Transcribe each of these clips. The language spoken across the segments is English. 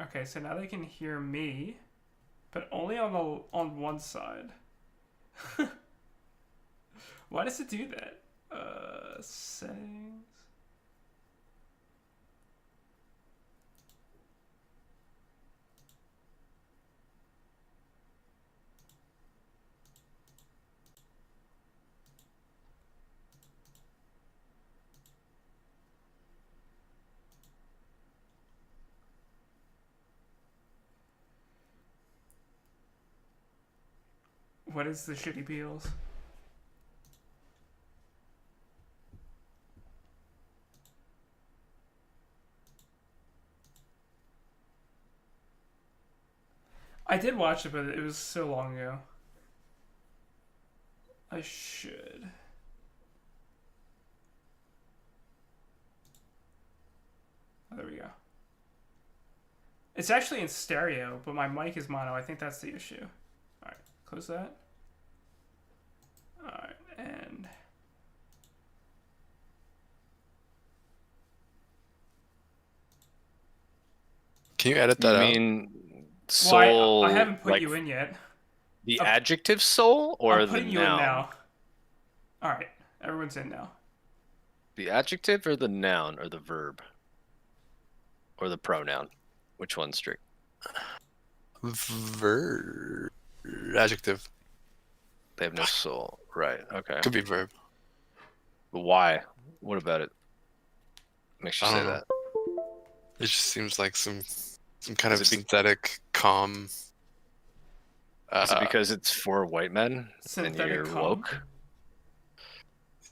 Okay, so now they can hear me, but only on one side. Why does it do that? Settings. What is the shitty Beatles? I did watch it, but it was so long ago. I should. Oh, there we go. It's actually in stereo, but my mic is mono. I think that's the issue. Alright, close that. Alright, and... Can you edit that You out? mean soul? Well, I haven't put like you in yet. the adjective soul or I'm the putting you in noun? now. Alright, everyone's in now. The adjective or the noun or the verb? Or the pronoun? Which one's strict? Verb. Adjective. They have no soul. Right, okay. Could be verb. But why? What about it makes you I say don't know. that? It just seems like some kind of Is it synthetic, calm. Is it because it's for white men and Synthetic you're calm? woke?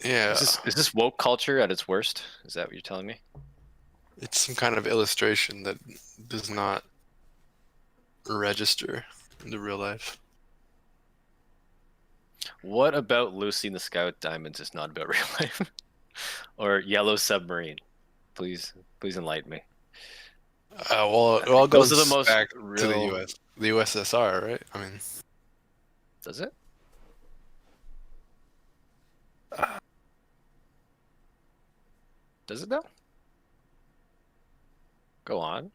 Yeah, Is this woke culture at its worst? Is that what you're telling me? it's some kind of illustration that does not register into real life. What about Lucy in the Sky with Diamonds is not about real life? Or Yellow Submarine? Please enlighten me. Well, it all Those goes are the most back to the real- U.S., the USSR, right? I mean, Does it? Does it though? Go on.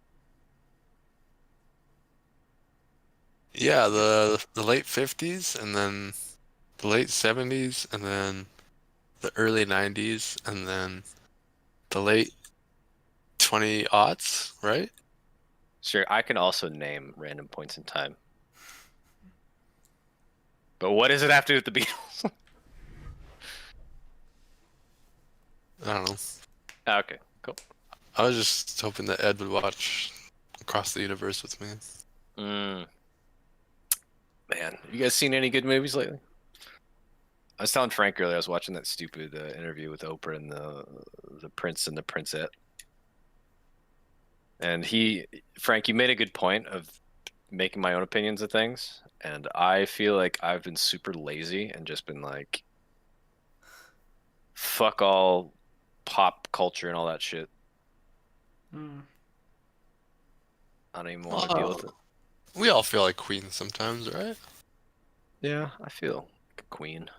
yeah, the late 50s, and then the late 70s, and then the early 90s, and then the late 20 aughts, right? Sure, I can also name random points in time. But what does it have to do with the Beatles? I don't know. Okay, cool. I was just hoping that Ed would watch Across the Universe with me. Man, you guys seen any good movies lately? I was telling Frank earlier, I was watching that stupid interview with Oprah and the Prince and the Princette. And Frank, you made a good point of making my own opinions of things. And I feel like I've been super lazy and just been like, fuck all pop culture and all that shit. Hmm. I don't even want to deal with it. We all feel like queens sometimes, right? Yeah, I feel like a queen.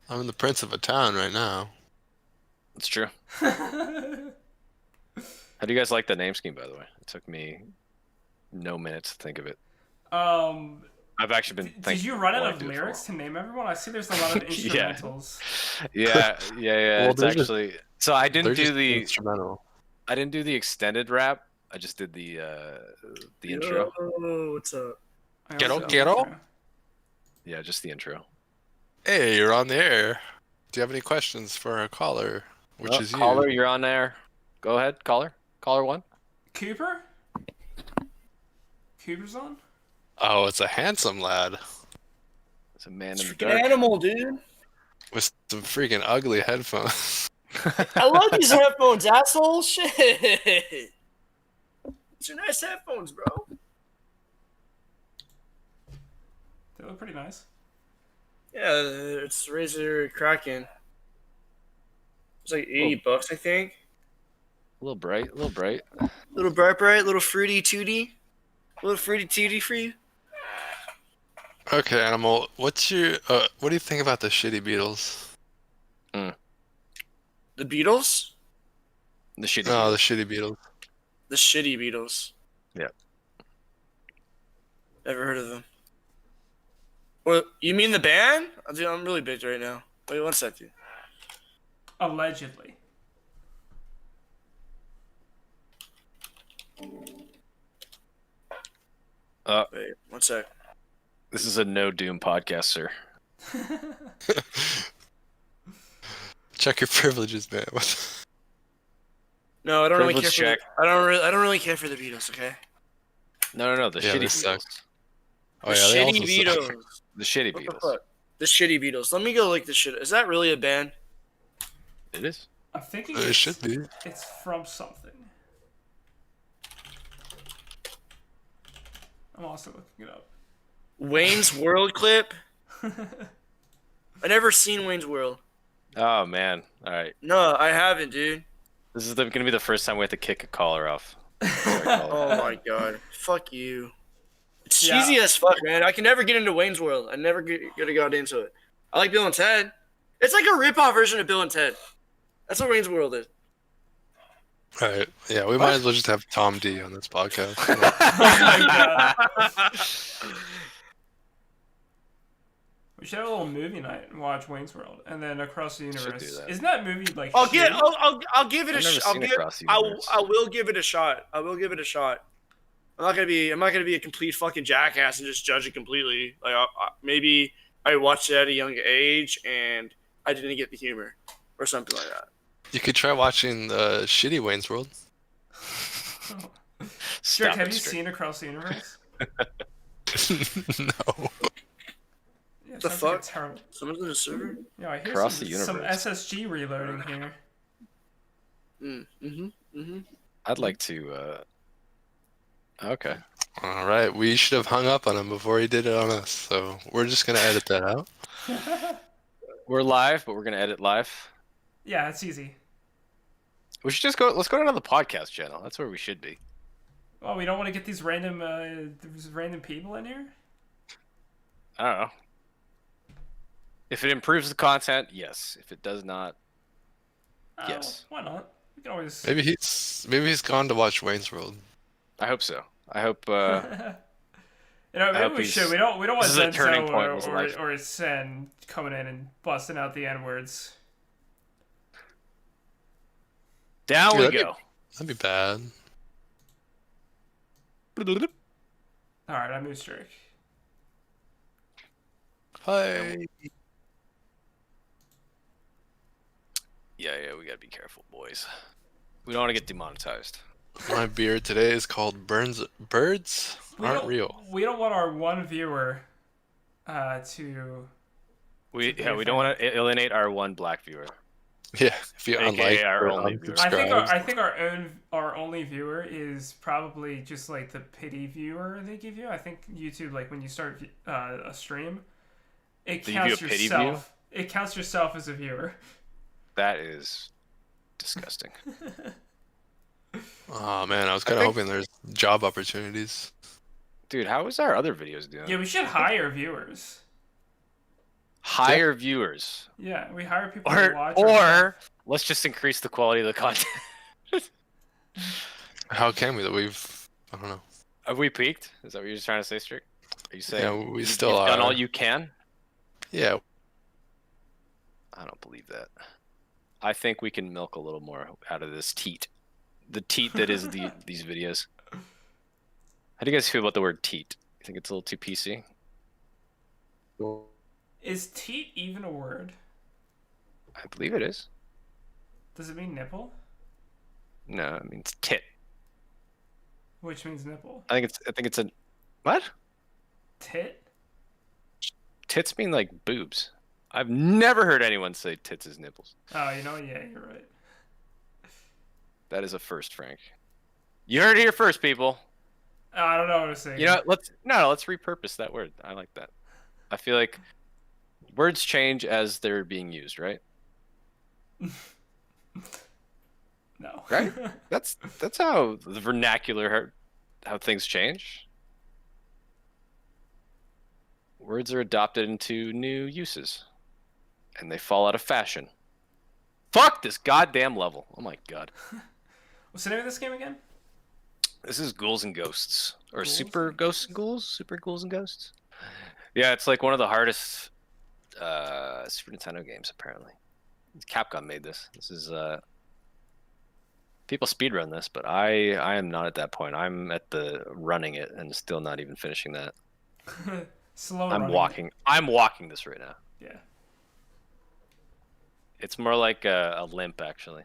I'm the prince of a town right now. That's true. How do you guys like the name scheme, by the way? It took me no minutes to think of it. I've actually been thinking. Did you run out why I of do it for a lyrics while. to name everyone? I see there's a lot of Yeah. instrumentals. Yeah. Well, It's they're just- actually so I didn't They're do just the instrumental. I didn't do the extended rap. I just did the intro. Yo, what's up? I Quiero, also- quiero? Yeah, just the intro. Hey, you're on the air. Do you have any questions for our caller, which is caller, you? you're on there. Go ahead, caller. Caller one. Cooper? Cooper's on? Oh, it's a handsome lad It's a man in the Freaking dark. animal, dude. with some freaking ugly headphones. I love these headphones, asshole. Shit. These are nice headphones, bro. They look pretty nice. Yeah, it's Razer Kraken. It's like $80, I think. A little bright, Little bright, little fruity tooty. Little fruity tooty for you. Okay, Animal, what's your what do you think about the shitty Beatles? The Beatles? The shitty. No, the shitty Beatles. The shitty Beatles. Yeah. Never heard of them. Well, you mean the band? Dude, I'm really big right now. Wait 1 second. Allegedly. Wait 1 sec. This is a no doom podcast, sir. Check your privileges, man. No, I don't really care. Privilege For check. I don't really care for the Beatles. Okay. No. The Yeah, shitty they Beatles. suck. Oh The yeah, they shitty also Beatles. suck. The shitty What the Beatles. fuck? The shitty Beatles. Let me go like this shit. Is that really a band? It is. I'm thinking It should be. it's from something. I'm also looking it up. Wayne's World clip? I never seen Wayne's World. Oh man. All right. No, I haven't, dude. This is gonna be the first time we have to kick a caller off. Oh my god. Fuck you. It's Yeah. cheesy as fuck, man. I can never get into Wayne's World. I never could have got into it. I like Bill and Ted. It's like a rip-off version of Bill and Ted. That's what Wayne's World is. All right. Yeah, we might as well just have Tom D on this podcast. We should have a little movie night and watch Wayne's World, and then Across the Should Universe. do that. Isn't that movie like? I'll shitty? give it a I've never shot. seen Across the Universe. I will give it a shot. I will give it a shot. I'm not gonna be a complete fucking jackass and just judge it completely. Like maybe I watched it at a young age and I didn't get the humor or something like that. You could try watching the shitty Wayne's World. Strych, have it, you Strych. seen Across the Universe? No. Yeah, it The sounds like a fuck? terrible. Someone's in a server. Yeah, I hear Across some, the some Universe. SSG reloading here. I'd like to. Okay. All right, we should have hung up on him before he did it on us. So we're just gonna edit that out. We're live, but we're gonna edit live. Yeah, it's easy. We should just go. Let's go to another podcast channel. That's where we should be. Well, we don't want to get these random people in here. I don't know. If it improves the content, yes. If it does not, Oh, Yes. Why not? We can always. Maybe he's gone to watch Wayne's World. I hope so. I hope. You know, maybe hope we he's- should. We don't want this is a turning Zenzo point in his life. or Sen coming in and busting out the N words. down Dude, we that'd go. That'd be bad. All right, I moved Strych. Hi. Yeah, we gotta be careful, boys. We don't want to get demonetized. My beer today is called Birds Aren't Real. We don't want our one viewer to. We be don't want to alienate our one black viewer. Yeah, if you AKA unlike our or only viewer. unsubscribe. I think our only viewer is probably just like the pity viewer they give you. I think YouTube, like when you start a stream, it They give counts you a pity yourself. It counts yourself as a viewer. That is disgusting. Oh man, I was kind of hoping there's job opportunities. Dude, how is our other videos doing? Yeah, we should hire viewers. Hire viewers. Yeah, we hire people to watch. our Or let's just increase the quality of the content. How can we? That I don't know. Have we peaked? Is that what you're just trying to say, Strych? Are you saying Yeah, we you've still done are. all you can? Yeah, I don't believe that. I think we can milk a little more out of this teat. The teat that is these videos. How do you guys feel about the word teat? You think it's a little too PC? Is teat even a word? I believe it is. Does it mean nipple? No, it means tit. Which means nipple. I think it's a what? Tit? Tits mean like boobs. I've never heard anyone say tits is nipples. Oh, you know, yeah, you're right. That is a first, Frank. You heard it here first, people. Oh, I don't know what to say. You know, let's repurpose that word. I like that. I feel like words change as they're being used, right? No. Right? That's how the vernacular, how things change. Words are adopted into new uses, and they fall out of fashion. Fuck this goddamn level! Oh my god. What's the name of this game again? This is Ghouls and Ghosts, or Ghouls Super and Ghosts and Ghouls, Super Ghouls and Ghosts. Yeah, it's like one of the hardest Super Nintendo games apparently. Capcom made this. This is people speedrun this, but I am not at that point. I'm at the running it and still not even finishing that. Slow I'm running. walking. I'm walking this right now. Yeah. It's more like a limp actually.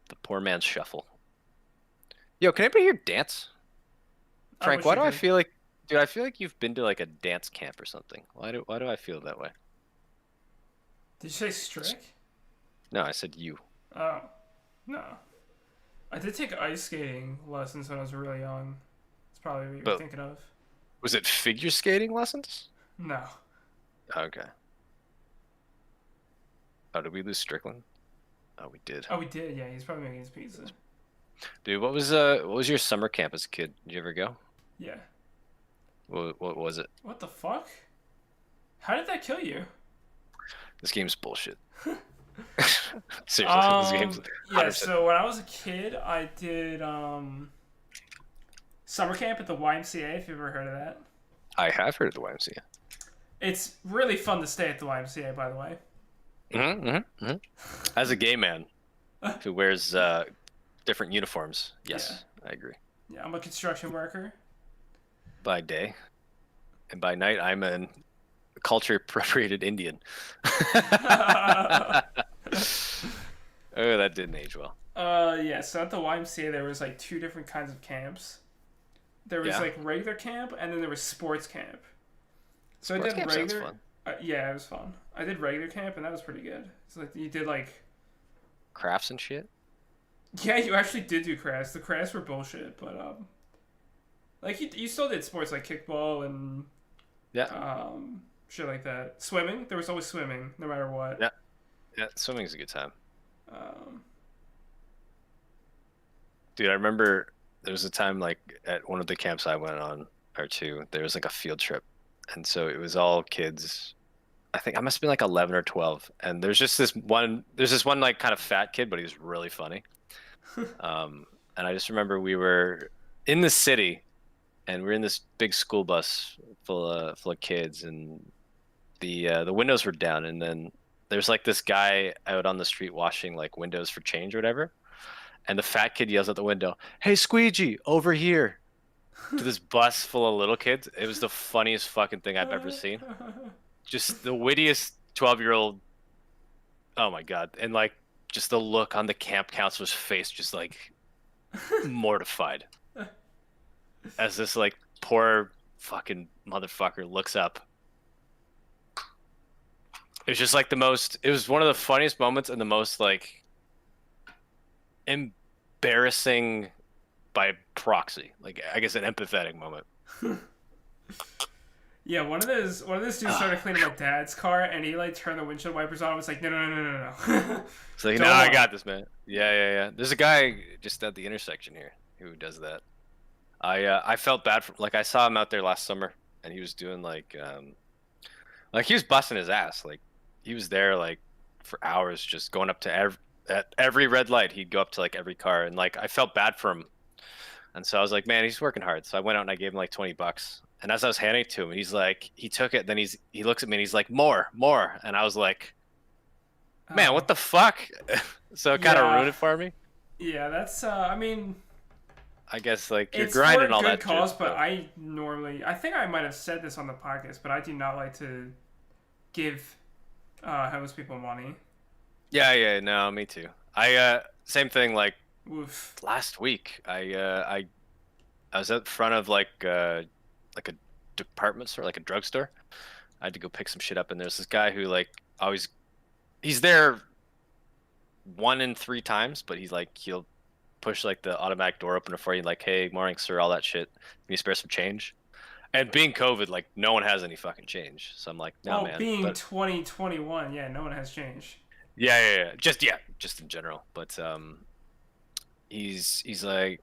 The poor man's shuffle. Yo, can anybody here dance? Frank, wish why I do I could. feel like, dude? I feel like you've been to like a dance camp or something. Why do I feel that way? Did you say Strych? No, I said you. Oh, no. I did take ice skating lessons when I was really young. That's probably what you're But- thinking of. Was it figure skating lessons? No. Okay. Oh, did we lose Strickland? Oh, we did. Oh, we did. Yeah, he's probably making his pizza. Dude, what was your summer camp as a kid? Did you ever go? Yeah. What was it? What the fuck? How did that kill you? This game's bullshit. Seriously, this game's Yeah. 100%. So when I was a kid, I did summer camp at the YMCA. If you've ever heard of that, I have heard of the YMCA. it's really fun to stay at the YMCA. By the way. As a gay man who wears different uniforms, yes, I agree. Yeah, I'm a construction worker. By day, and by night, I'm a culture appropriated Indian. Oh, that didn't age well. Yeah. So at the YMCA, there was like two different kinds of camps. There was Yeah. like regular camp, and then there was sports camp. So Sports I did camp sounds regular. fun. Yeah, it was fun. I did regular camp, and that was pretty good. It's like you did like. Crafts and shit. Yeah, you actually did do crafts. The crafts were bullshit, but like you still did sports like kickball and Yeah, shit like that. Swimming, there was always swimming, no matter what. Yeah. yeah. Swimming's a good time, Um, dude. I remember there was a time like at one of the camps I went on or two. There was like a field trip, and so it was all kids. I think I must have been like 11 or 12, and there's this one like kind of fat kid, but he was really funny. And I just remember we were in the city, and we're in this big school bus full of kids, and the windows were down, and then there's like this guy out on the street washing like windows for change or whatever, and the fat kid yells out the window, "Hey, Squeegee, over here!" to this bus full of little kids. It was the funniest fucking thing I've ever seen. Just the wittiest 12-year-old. Oh my god. And like just the look on the camp counselor's face, just like mortified as this like poor fucking motherfucker looks up. It was just like it was one of the funniest moments and the most like embarrassing by proxy, like I guess an empathetic moment. Yeah, one of those dudes started cleaning my dad's car, and he like turned the windshield wipers on. I was like, no. It's like, Don't no, I worry. got this, man. Yeah. There's a guy just at the intersection here who does that. I felt bad for, like, I saw him out there last summer, and he was doing like he was busting his ass. Like he was there like for hours, just going up to at every red light. He'd go up to like every car, and like I felt bad for him. And so I was like, man, he's working hard. So I went out and I gave him like $20. And as I was handing it to him, he's like, he took it. Then he looks at me and he's like, more. And I was like, man, what the fuck? So it kind of Yeah. ruined it for me. Yeah, that's. I mean, I guess like you're it's grinding for a all good that cause, shit, but I think I might have said this on the podcast, but I do not like to give homeless people money. Yeah, no, me too. I same thing. Like Oof. last week, I was at front of like a department store, like a drugstore. I had to go pick some shit up, and there's this guy who like always, he's there 1 in 3 times, but he'll push like the automatic door opener for you, like, hey, morning sir, all that shit. Can you spare some change? And being COVID, like no one has any fucking change, so I'm like, no, Well, man. being But 2021, yeah, no one has changed. yeah, just in general. But he's like,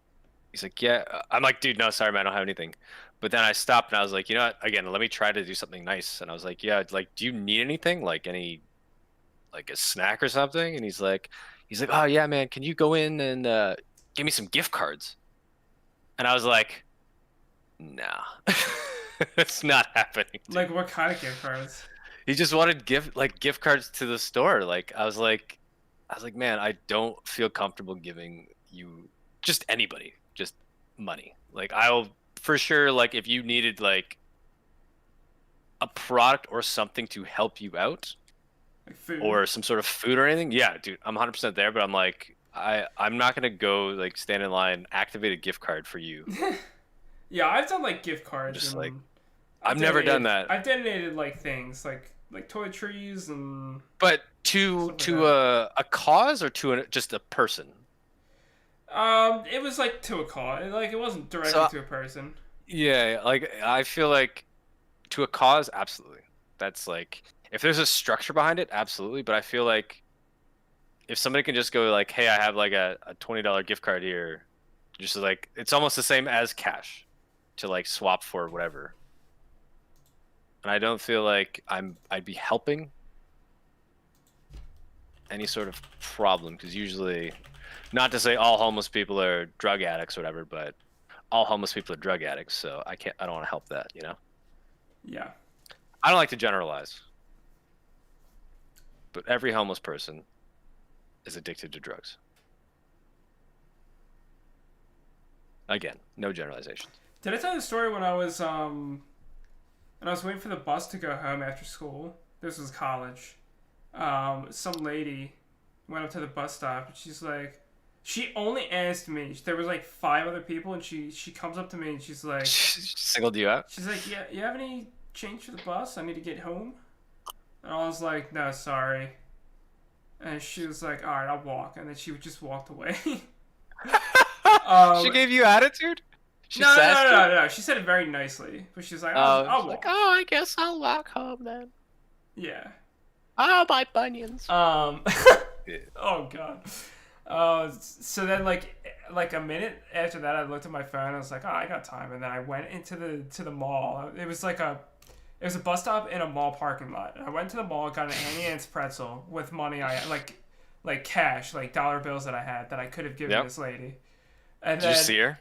yeah. I'm like, dude, no, sorry, man, I don't have anything. But then I stopped and I was like, you know what? Again, let me try to do something nice. And I was like, yeah, like, do you need anything? Like any, like a snack or something? And he's like, oh yeah, man, can you go in and give me some gift cards? And I was like, nah, it's not happening. Dude. Like, what kind of gift cards? He just wanted gift cards to the store. Like I was like, man, I don't feel comfortable giving you just anybody just money. Like I'll for sure like if you needed like a product or something to help you out Like food? or some sort of food or anything, yeah, dude, I'm 100% there. But I'm like, I'm not gonna go like stand in line, activate a gift card for you. Yeah, I've done like gift cards. Just and like I've never done that. I've donated like things like toiletries and. But to a cause or to just a person. It was like to a cause. Like it wasn't directly So- to a person. Yeah, like I feel like to a cause, absolutely. That's like if there's a structure behind it, absolutely. But I feel like if somebody can just go like, "Hey, I have like a $20 gift card here," just like it's almost the same as cash to like swap for whatever. And I don't feel like I'd be helping any sort of problem because usually, not to say all homeless people are drug addicts or whatever, but all homeless people are drug addicts. So I don't want to help that, you know. Yeah. I don't like to generalize, but every homeless person is addicted to drugs. Again, no generalizations. Did I tell you the story when I was waiting for the bus to go home after school? This was college. Some lady went up to the bus stop and she's like, she only asked me. There was like 5 other people and she comes up to me and she's like, Singled you out? she's like, yeah, you have any change for the bus? I need to get home. And I was like, no, sorry. And she was like, all right, I'll walk. And then she just walked away. She gave you attitude? She no, sassed you? no. She said it very nicely, but she was like, I'll walk. Like, oh, I guess I'll walk home then. Yeah. I'll buy bunions. Oh god. So then like a minute after that, I looked at my phone. I was like, oh, I got time, and then I went into the mall. It was a bus stop in a mall parking lot. I went to the mall, got an Annie Ann's pretzel with money I like cash, like dollar bills that I had that I could have given this lady. And Did you see her?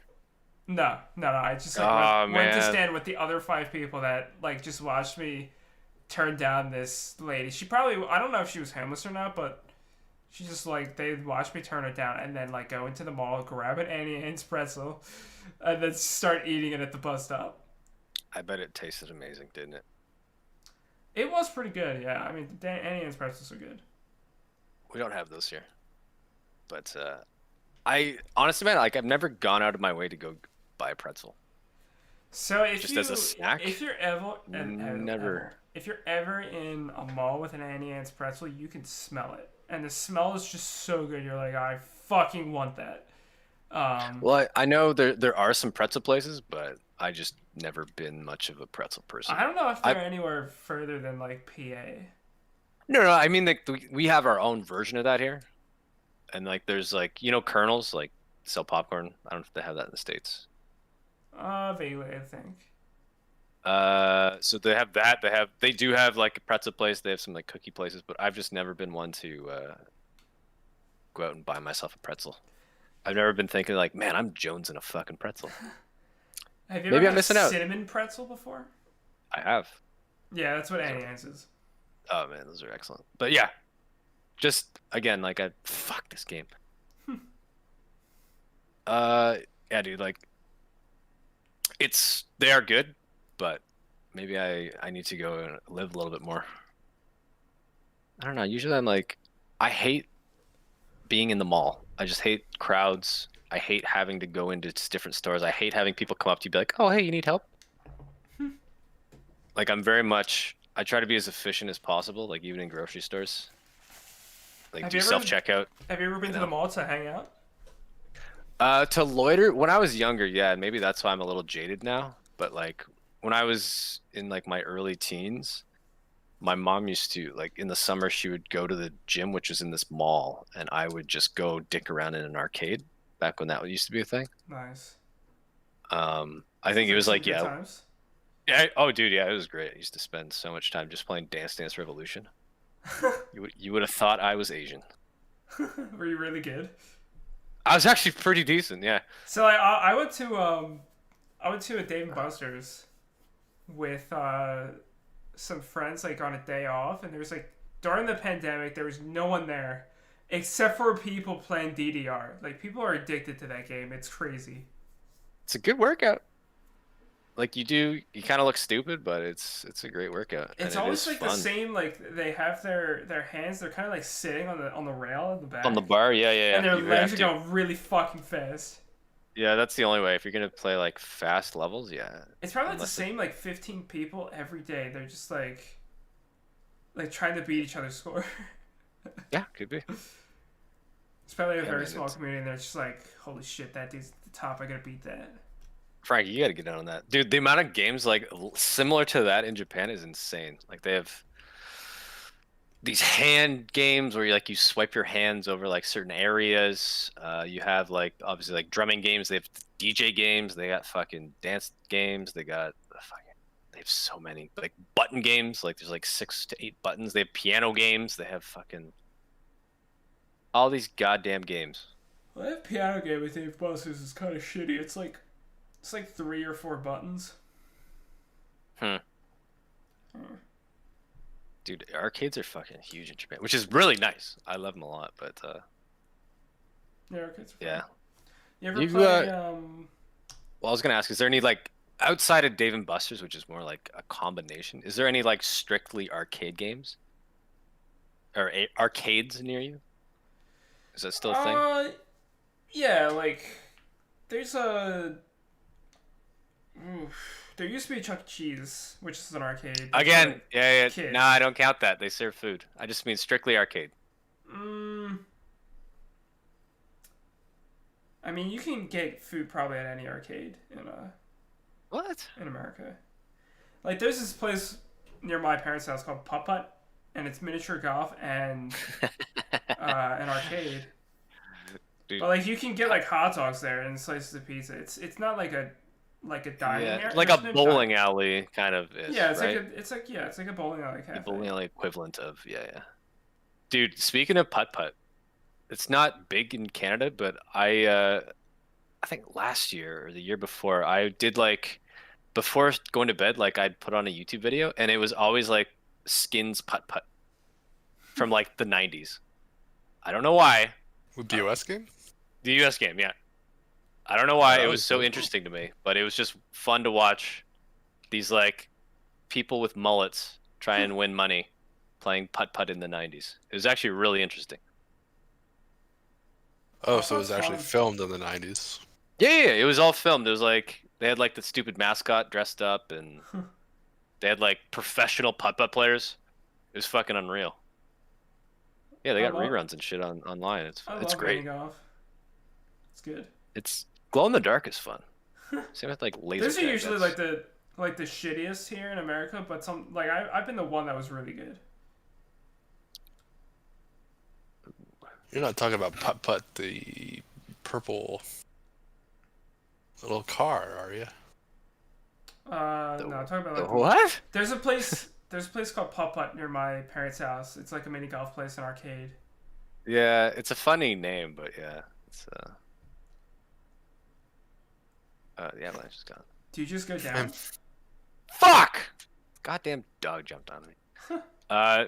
No. I just went to stand with the other 5 people that like just watched me turn down this lady. She probably, I don't know if she was homeless or not, but she just like, they watched me turn it down and then like go into the mall, grab an Annie Ann's pretzel, and then start eating it at the bus stop. I bet it tasted amazing, didn't it? It was pretty good, yeah. I mean, the Annie Ann's pretzels are good. We don't have those here. But I honestly, man, like I've never gone out of my way to go buy a pretzel. So if Just as a snack? if you're ever Never. if you're ever in a mall with an Annie Ann's pretzel, you can smell it, and the smell is just so good. You're like, I fucking want that. Well, I know there are some pretzel places, but I just never been much of a pretzel person. I don't know if they're anywhere further than like PA. No, I mean like we have our own version of that here, and like there's like Colonels like sell popcorn. I don't know if they have that in the States. Vaguely, I think. So they have that. They do have like a pretzel place. They have some like cookie places, but I've just never been one to go out and buy myself a pretzel. I've never been thinking like, man, I'm jonesing a fucking pretzel. Have you Maybe ever I'm had missing out. cinnamon pretzel before? I have. Yeah, that's what Annie Ann's is. Oh man, those are excellent. But yeah, just again, like fuck this game. Yeah, dude, like they are good, but maybe I need to go and live a little bit more. I don't know. Usually I'm like, I hate being in the mall. I just hate crowds. I hate having to go into different stores. I hate having people come up to you and be like, oh, hey, you need help? Like I try to be as efficient as possible, like even in grocery stores. Like do self-checkout. Have you ever been to the mall to hang out? To loiter, when I was younger, yeah, maybe that's why I'm a little jaded now. But like when I was in like my early teens, my mom used to like in the summer she would go to the gym, which was in this mall, and I would just go dick around in an arcade back when that used to be a thing. Nice. I think it was like Good times. yeah. Oh, dude, yeah, it was great. I used to spend so much time just playing Dance Dance Revolution. You would have thought I was Asian. Were you really good? I was actually pretty decent. Yeah. So I went to a Dave and Buster's with some friends like on a day off, and there was like during the pandemic there was no one there except for people playing DDR. Like people are addicted to that game. It's crazy. It's a good workout. Like you kind of look stupid, but it's a great workout. It's and always it is like fun. the same. Like they have their hands. They're kind of like sitting on the rail at the back. On the bar, yeah. And their You legs have are to. going really fucking fast. Yeah, that's the only way. If you're gonna play like fast levels, yeah. It's probably like the Unless same like 15 people every day. They're just like trying to beat each other's score. Yeah, could be. It's probably a Yeah, very man, small it's- community, and they're just like, holy shit, that dude's at the top. I gotta beat that. Frank, you gotta get down on that, dude. The amount of games like similar to that in Japan is insane. Like they have these hand games where you swipe your hands over like certain areas. You have like obviously like drumming games. They have DJ games. They got fucking dance games. They got they have so many like button games. Like there's like 6 to 8 buttons. They have piano games. They have fucking all these goddamn games. Well, that piano game with Dave Buster's is kind of shitty. It's like 3 or 4 buttons. Dude, arcades are fucking huge in Japan, which is really nice. I love them a lot, but Yeah, arcades are fun. yeah. You ever You, play Well, I was gonna ask, is there any like outside of Dave and Buster's, which is more like a combination? Is there any like strictly arcade games or arcades near you? Is that still a thing? Yeah, like there's a there used to be a Chuck E. Cheese, which is an arcade. That's Again, like yeah. kids. No, I don't count that. They serve food. I just mean strictly arcade. I mean, you can get food probably at any arcade What? in America. Like, there's this place near my parents' house called Putt Putt, and it's miniature golf and an arcade. Dude. But like, you can get like hot dogs there and slices of pizza. It's not like a dining area. Like a There's no bowling alley kind of is. Yeah, it's right? like a bowling alley cafe. The bowling alley equivalent of yeah. Dude, speaking of putt putt, it's not big in Canada, but I think last year or the year before I did like before going to bed, like I'd put on a YouTube video and it was always like Skins putt putt from like the 90s. I don't know why. With the US game? The US game, yeah. I don't know why That it was was so cool. interesting to me, but it was just fun to watch these like people with mullets try and win money playing putt putt in the 90s. It was actually really interesting. Oh, That so it was sounds actually fun. filmed in the 90s. Yeah, it was all filmed. It was like they had like the stupid mascot dressed up and they had like professional putt putt players. It was fucking unreal. Yeah, they I got love- reruns and shit online. It's I it's love great. mini golf. It's good. It's glow in the dark is fun. Same with like laser Those are tag, usually that's- like the shittiest here in America, but some like I've been the one that was really good. You're not talking about Putt Putt, the purple little car, are you? No, I'm talking about like What? there's a place called Putt Putt near my parents' house. It's like a mini golf place and arcade. Yeah, it's a funny name, but yeah, it's the avalanche is gone. Do you just go down? Fuck! Goddamn dog jumped on me.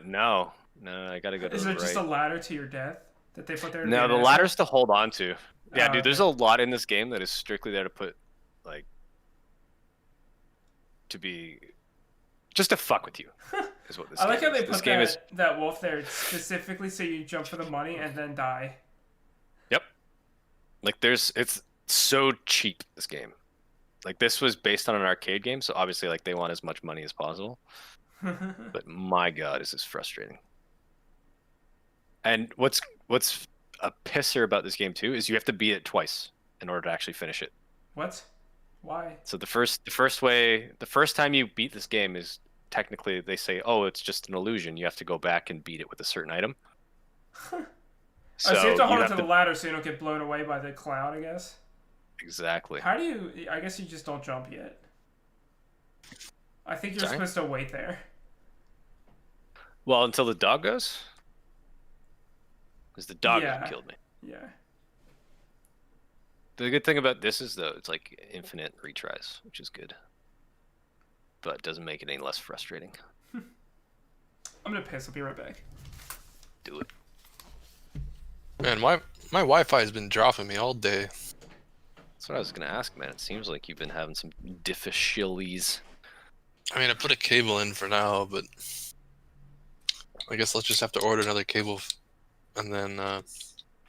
No, I gotta go to Is the it just a right. ladder to your death that they put there? to be No, an the asshole? ladder's to hold on to. Yeah, Oh, dude, there's okay. a lot in this game that is strictly there to put, like, to be, just to fuck with you. Is what this I like game how they is. This put game is. that wolf there specifically so you jump for the money and then die. Yep. Like, it's so cheap, this game. Like, this was based on an arcade game, so obviously, like, they want as much money as possible. But my god, is this frustrating. And what's a pisser about this game too is you have to beat it twice in order to actually finish it. What? Why? So the first time you beat this game is technically they say, oh, it's just an illusion. You have to go back and beat it with a certain item. So you have to hold you it to the ladder so you don't get blown away by the cloud, I guess. Exactly. How do you... I guess you just don't jump yet. I think you're Sorry? supposed to wait there. Well, until the dog goes. Because the dog Yeah. killed me. Yeah. The good thing about this is though, it's like infinite retries, which is good. But it doesn't make it any less frustrating. I'm gonna piss. I'll be right back. Do it. Man, my Wi-Fi has been dropping me all day. That's what I was gonna ask, man. It seems like you've been having some difficulties. I mean, I put a cable in for now, but I guess let's just have to order another cable, and then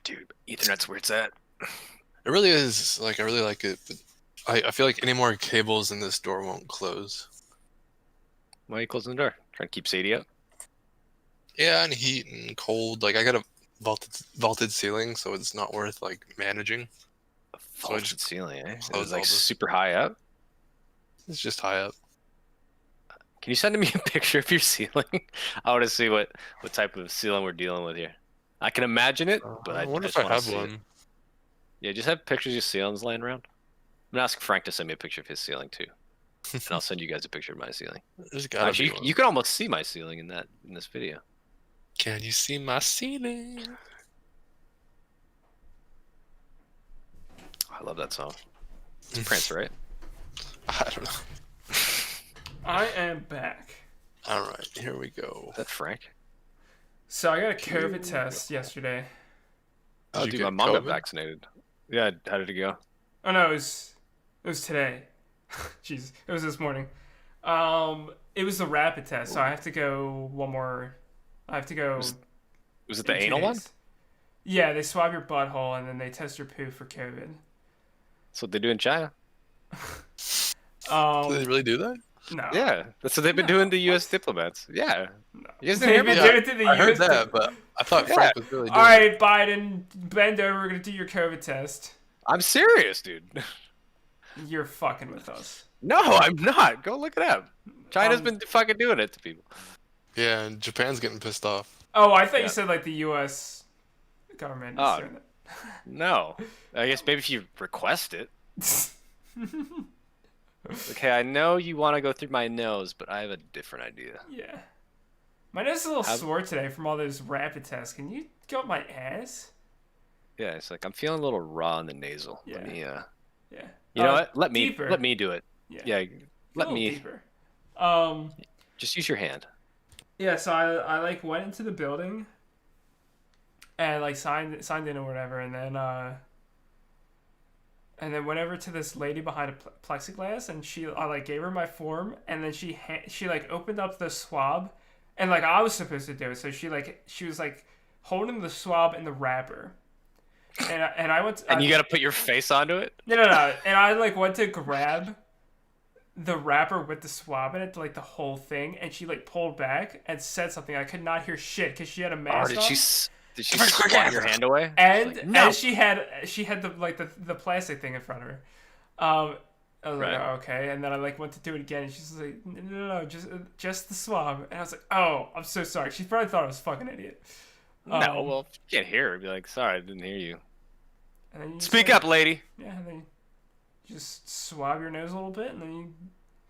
Dude, Ethernet's where it's at. it really is like I really like it, but I feel like any more cables in this door won't close. Why are you closing the door? Trying to keep Sadie out? Yeah, and heat and cold. Like I got a vaulted ceiling, so it's not worth like managing. A So I vaulted just ceiling, eh? close It was all like this. super high up. It's just high up. Can you send me a picture of your ceiling? I want to see what type of ceiling we're dealing with here. I can imagine it, but I wonder just if I wanna have see it. one. Yeah, just have pictures of your ceilings laying around. I'm gonna ask Frank to send me a picture of his ceiling too, and I'll send you guys a picture of my ceiling. There's gotta Actually, be one. you can almost see my ceiling in this video. Can you see my ceiling? I love that song. It's Prince, right? I don't know. I am back. All right, here we go. Is that Frank? So I got a COVID test yesterday. Oh, Did you dude, my get mom got COVID? vaccinated. Yeah, how did it go? Oh no, it was today. Jeez, it was this morning. It was the rapid test, so I have to go one more. I have to go. Was it the in 2 anal one? days. Yeah, they swab your butthole and then they test your poo for COVID. That's what they do in China. Do they really do that? No. Yeah, that's what they've been doing to U.S. diplomats. Yeah. No. You guys didn't hear They've me? been doing it to the I heard US that, but I thought Yeah. Frank was really doing All it. right, Biden, bend over. We're gonna do your COVID test. I'm serious, dude. You're fucking with us. No, I'm not. Go look it up. China's Um, been fucking doing it to people. Yeah, and Japan's getting pissed off. Oh, I thought Yeah. you said like the U.S. government is Oh. doing it. No. I guess maybe if you request it. Okay, I know you want to go through my nose, but I have a different idea. Yeah. My nose is a little How- sore today from all those rapid tests. Can you go up my ass? Yeah, it's like I'm feeling a little raw in the nasal. Yeah. Let me Yeah. You know what? Let me deeper. let me do it. Yeah. Yeah, A let little me deeper. just use your hand. Yeah, so I like went into the building and like signed in or whatever, and then went over to this lady behind a plexiglass, and I like gave her my form, and then she like opened up the swab, and like I was supposed to do it, so she was like holding the swab in the wrapper, and I went And you got to put your face onto it? no, and I like went to grab the wrapper with the swab in it, like the whole thing, and she like pulled back and said something. I could not hear shit because she had a Or mask did on. she swat your hand away? And She's like, no. and she had the plastic thing in front of her. I was like, Right. oh, okay. And then I like went to do it again, and she's like, no, just the swab. And I was like, oh, I'm so sorry. She probably thought I was a fucking idiot. No, well, if you can't hear her, be like, sorry, I didn't hear you. And then you just, Speak like, up, lady. Yeah, and then you just swab your nose a little bit, and then you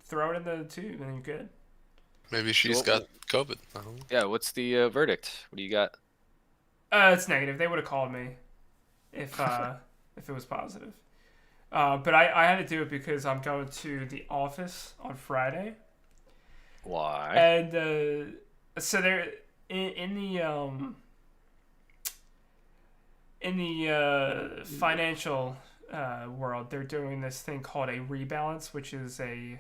throw it in the tube, and then you're good. Maybe she's got COVID. I don't know. Yeah, what's the verdict? What do you got? It's negative. They would have called me if it was positive. But I had to do it because I'm going to the office on Friday. Why? And so they're in the financial world, they're doing this thing called a rebalance, which is a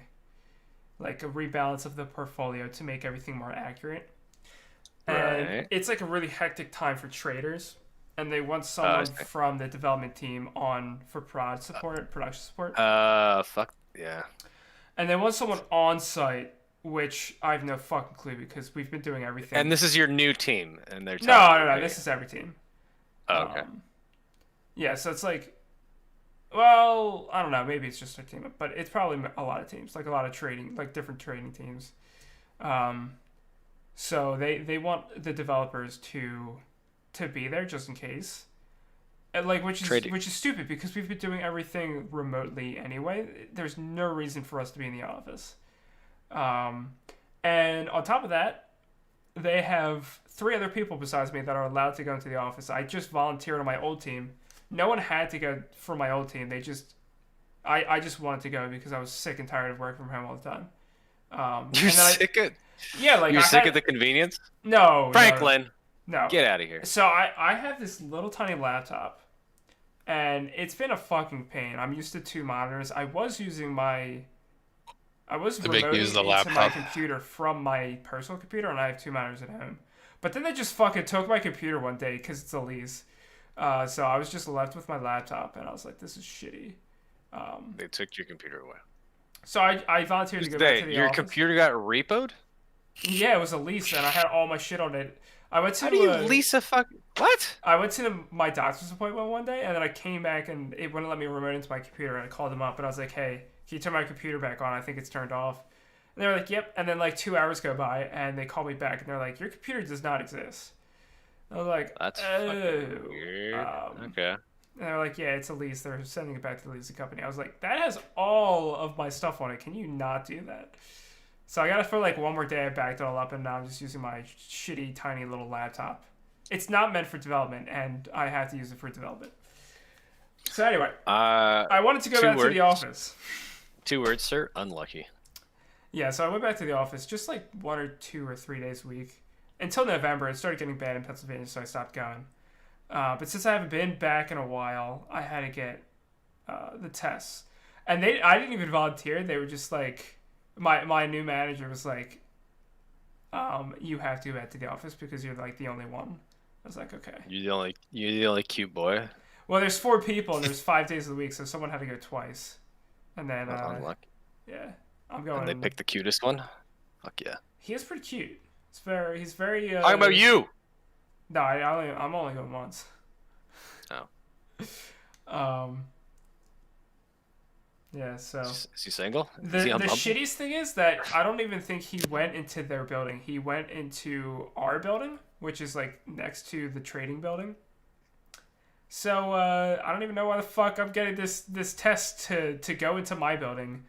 rebalance of the portfolio to make everything more accurate. And Right. it's like a really hectic time for traders, and they want someone see. from the development team for production support. Fuck, yeah. And they want someone on site, which I have no fucking clue because we've been doing everything. And this is your new team, and they're No. This is every team. Oh, okay. Yeah, so it's like, well, I don't know. Maybe it's just a team, but it's probably a lot of teams, like a lot of trading, like different trading teams. So they want the developers to be there just in case. And which is stupid because we've been doing everything remotely anyway. There's no reason for us to be in the office. And on top of that, they have 3 other people besides me that are allowed to go into the office. I just volunteered on my old team no one had to go for my old team. They just, I just wanted to go because I was sick and tired of working from home all the time. You're sick of Yeah, like you're I sick had, of the convenience. no, Franklin, no. get out of here. So I have this little tiny laptop, and it's been a fucking pain. I'm used to 2 monitors. I was using my, I was They make you remoting use the into my laptop. computer from my personal computer, and I have 2 monitors at home. But then they just fucking took my computer one day because it's a lease. So I was just left with my laptop, and I was like, this is shitty. They took your computer away. So I volunteered to go back to the Your office. computer got repoed? Yeah, it was a lease, and I had all my shit on it. I went to How do you lease a fuck? What? I went to my doctor's appointment one day, and then I came back, and it wouldn't let me remote into my computer. And I called them up, and I was like, "Hey, can you turn my computer back on? I think it's turned off." And they were like, "Yep." And then like 2 hours go by, and they call me back, and they're like, "Your computer does not exist." I was like, That's "Oh." fucking weird. Okay. And they're like, "Yeah, it's a lease. They're sending it back to the leasing company." I was like, "That has all of my stuff on it. Can you not do that?" So I got it for like one more day. I backed it all up, and now I'm just using my shitty, tiny little laptop. It's not meant for development, and I have to use it for development. So anyway, I wanted to go back to the office. 2 words, sir. Unlucky. Yeah, so I went back to the office just like 1 or 2 or 3 days a week until November. It started getting bad in Pennsylvania, so I stopped going. But since I haven't been back in a while, I had to get the tests, and I didn't even volunteer. They were just like, my new manager was like, you have to go back to the office because you're like the only one. I was like, okay. You're the only cute boy. Well, there's 4 people and there's 5 days of the week, so someone had to go twice. And then Unlucky. yeah, I'm going. And they picked the cutest one. Fuck yeah. He is pretty cute. He's very. Talking about you. No, I'm only going once. Oh. Yeah, so Is he single? the Is he on Bumble? shittiest thing is that I don't even think he went into their building. He went into our building, which is like next to the trading building. So I don't even know why the fuck I'm getting this test to go into my building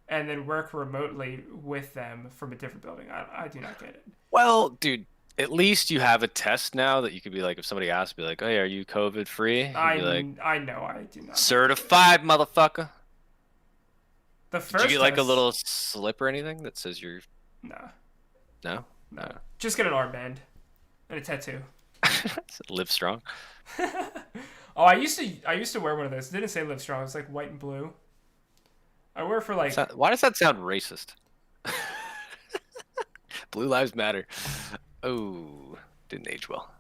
and then work remotely with them from a different building. I do not get it. Well, dude, at least you have a test now that you could be like, if somebody asks, be like, "Hey, are you COVID free?" I Like, know I do not. certified, motherfucker. The Did first you get like a test- little slip or anything that says you're No, no? just get an armband and a tattoo. Live strong. Oh, I used to wear one of those. It didn't say Live Strong. It was like white and blue. I wear it for like. Why does that sound racist? Blue lives matter. Oh, didn't age well.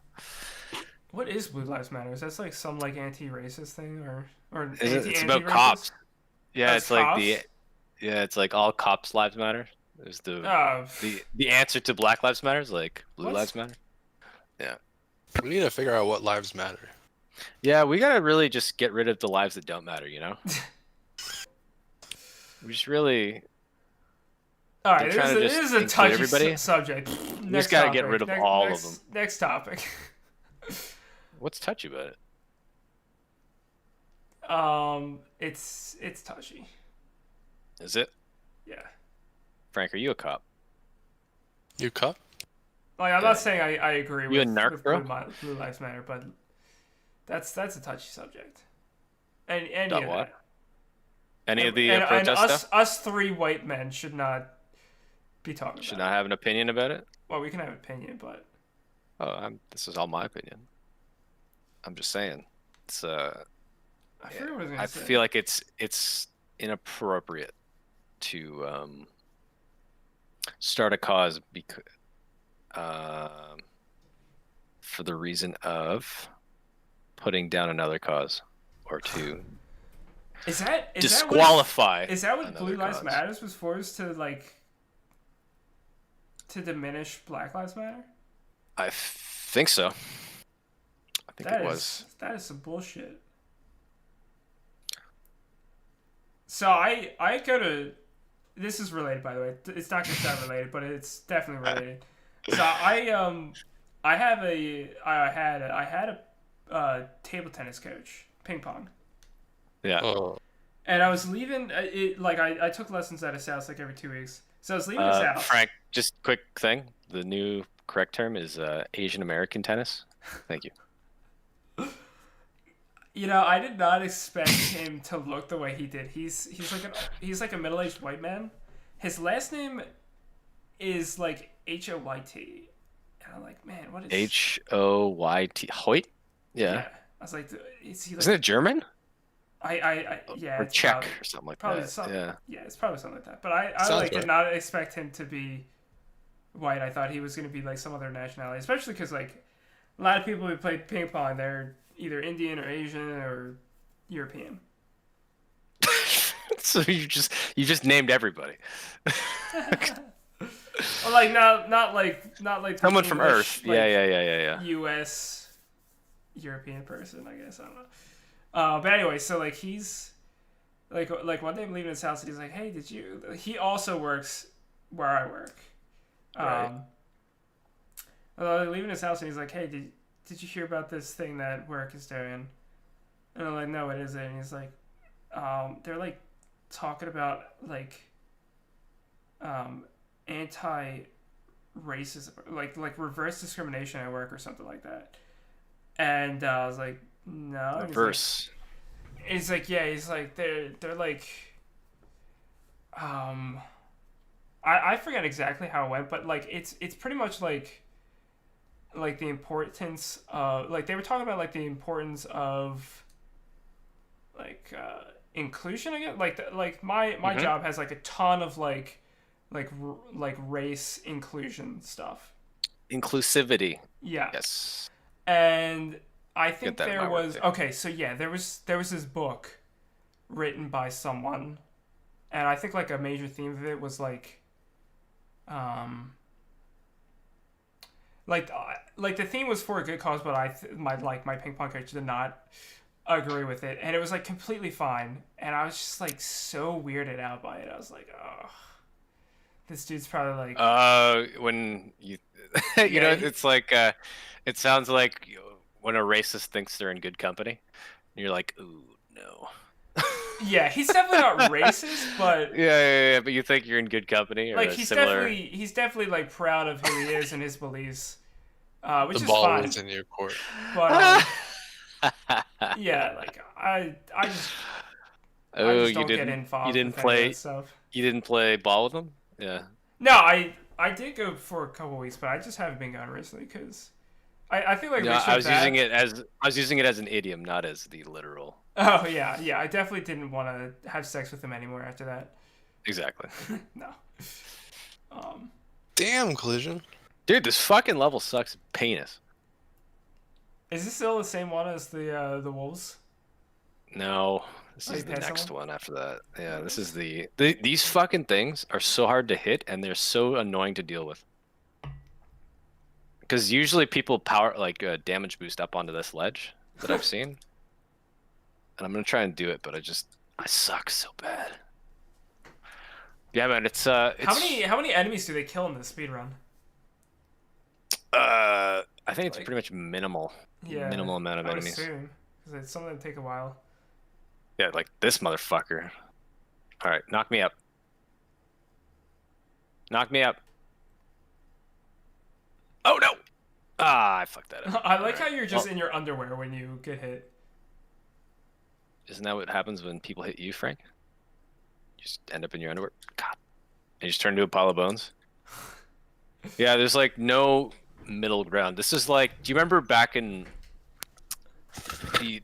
What is Blue Lives Matter? Is that like some like anti-racist thing or It's about anti-racist? cops. Yeah, That's it's like cops? it's like all cops' lives matter. There's Oh, the answer to Black Lives Matter is like Blue What? Lives Matter. We need to figure out what lives matter. Yeah, we gotta really just get rid of the lives that don't matter. You know, we just really all right. They're trying to This just is a include touchy everybody. subject. just gotta get rid of all of them. Next topic. What's touchy about it? It's touchy. Is it? Yeah. Frank, are you a cop? You cup? Like I'm not saying I agree You a with, narc, with bro? Blue Lives Matter, but that's a touchy subject. And What? Any of the and protest us, stuff? us 3 white men should not be talking Should about not have an opinion about it. it. Well, we can have an opinion, but This is all my opinion. I'm just saying. It's I forget what I was gonna I say. feel like it's inappropriate to start a cause for the reason of putting down another cause or to is that disqualify. Is that what another Blue Lives cause. Matters was for? Is to like to diminish Black Lives Matter? I think so. I think it was. That is some bullshit. So I go to. This is related, by the way. It's not just that related, but it's definitely related. So I had a table tennis coach, ping pong, Yeah. Oh, and I was leaving. I took lessons at his house like every 2 weeks. So I was leaving his house. Frank, just quick thing. The new correct term is Asian American tennis. Thank you. You know, I did not expect him to look the way he did. He's like a middle-aged white man. His last name is like Hoyt. And I'm like, man, what is Hoyt? Hoyt? Yeah. I was like, is he like? Isn't it German? Yeah. Or It's Czech or something like probably that. something. Yeah. Yeah, it's probably something like that. But I Sounds like right. did not expect him to be white. I thought he was gonna be like some other nationality, especially because like a lot of people who play ping pong, they're either Indian or Asian or European. So you just named everybody. Well, like not like Someone from English, Earth. like, Yeah. U.S. European person, I guess. I don't know. But anyway, so like he's like one day I'm leaving his house and he's like, hey, did you? He also works where I work. Right. I'm leaving his house and he's like, hey, did you hear about this thing that work is doing? And I'm like, no, it isn't. And he's like, they're like talking about like anti-racism, like reverse discrimination at work or something like that. And I was like, no. And Reverse. he's like, yeah. He's like, they're like, I forget exactly how it went, but like it's pretty much like the importance of like they were talking about like the importance of like inclusion again. Like my job has like a ton of like race inclusion stuff. Inclusivity. Yeah. Yes. And I think Get that in there my work was too. okay. So yeah, there was this book written by someone, and I think like a major theme of it was like like the theme was for a good cause, but my ping pong coach did not agree with it, and it was like completely fine, and I was just like so weirded out by it. I was like, oh, this dude's probably like When you Yeah, know, he- it's like it sounds like when a racist thinks they're in good company. And you're like, ooh, no. yeah, he's definitely not racist, but Yeah, but you think you're in good company or like a he's similar. definitely like proud of who he is and his beliefs, which The is ball fine. was in your court. But yeah, like I just Oh, don't get involved you didn't with any of play that stuff. you didn't play ball with them? Yeah. No, I did go for a couple weeks, but I just haven't been going recently because I feel like No, racial I was bad. using it as an idiom, not as the literal. Oh yeah, I definitely didn't want to have sex with him anymore after that. Exactly. No. Damn, Collision. Dude, this fucking level sucks penis. Is this still the same one as the wolves? No, this Oh, is you the passed next that one? one after that. Yeah, this is these fucking things are so hard to hit and they're so annoying to deal with. Because usually people power like damage boost up onto this ledge that I've seen, and I'm gonna try and do it, but I suck so bad. Yeah, man, it's How many enemies do they kill in this speedrun? I think it's Like- pretty much minimal. Yeah, Minimal amount of I would enemies. assume because some of them take a while. Yeah, like this motherfucker. All right, knock me up. Knock me up. Oh no! Ah, I fucked that up. I like how Alright. you're just Well, in your underwear when you get hit. Isn't that what happens when people hit you, Frank? You just end up in your underwear. God. And you just turn into a pile of bones. Yeah, there's like no middle ground. This is like, do you remember back in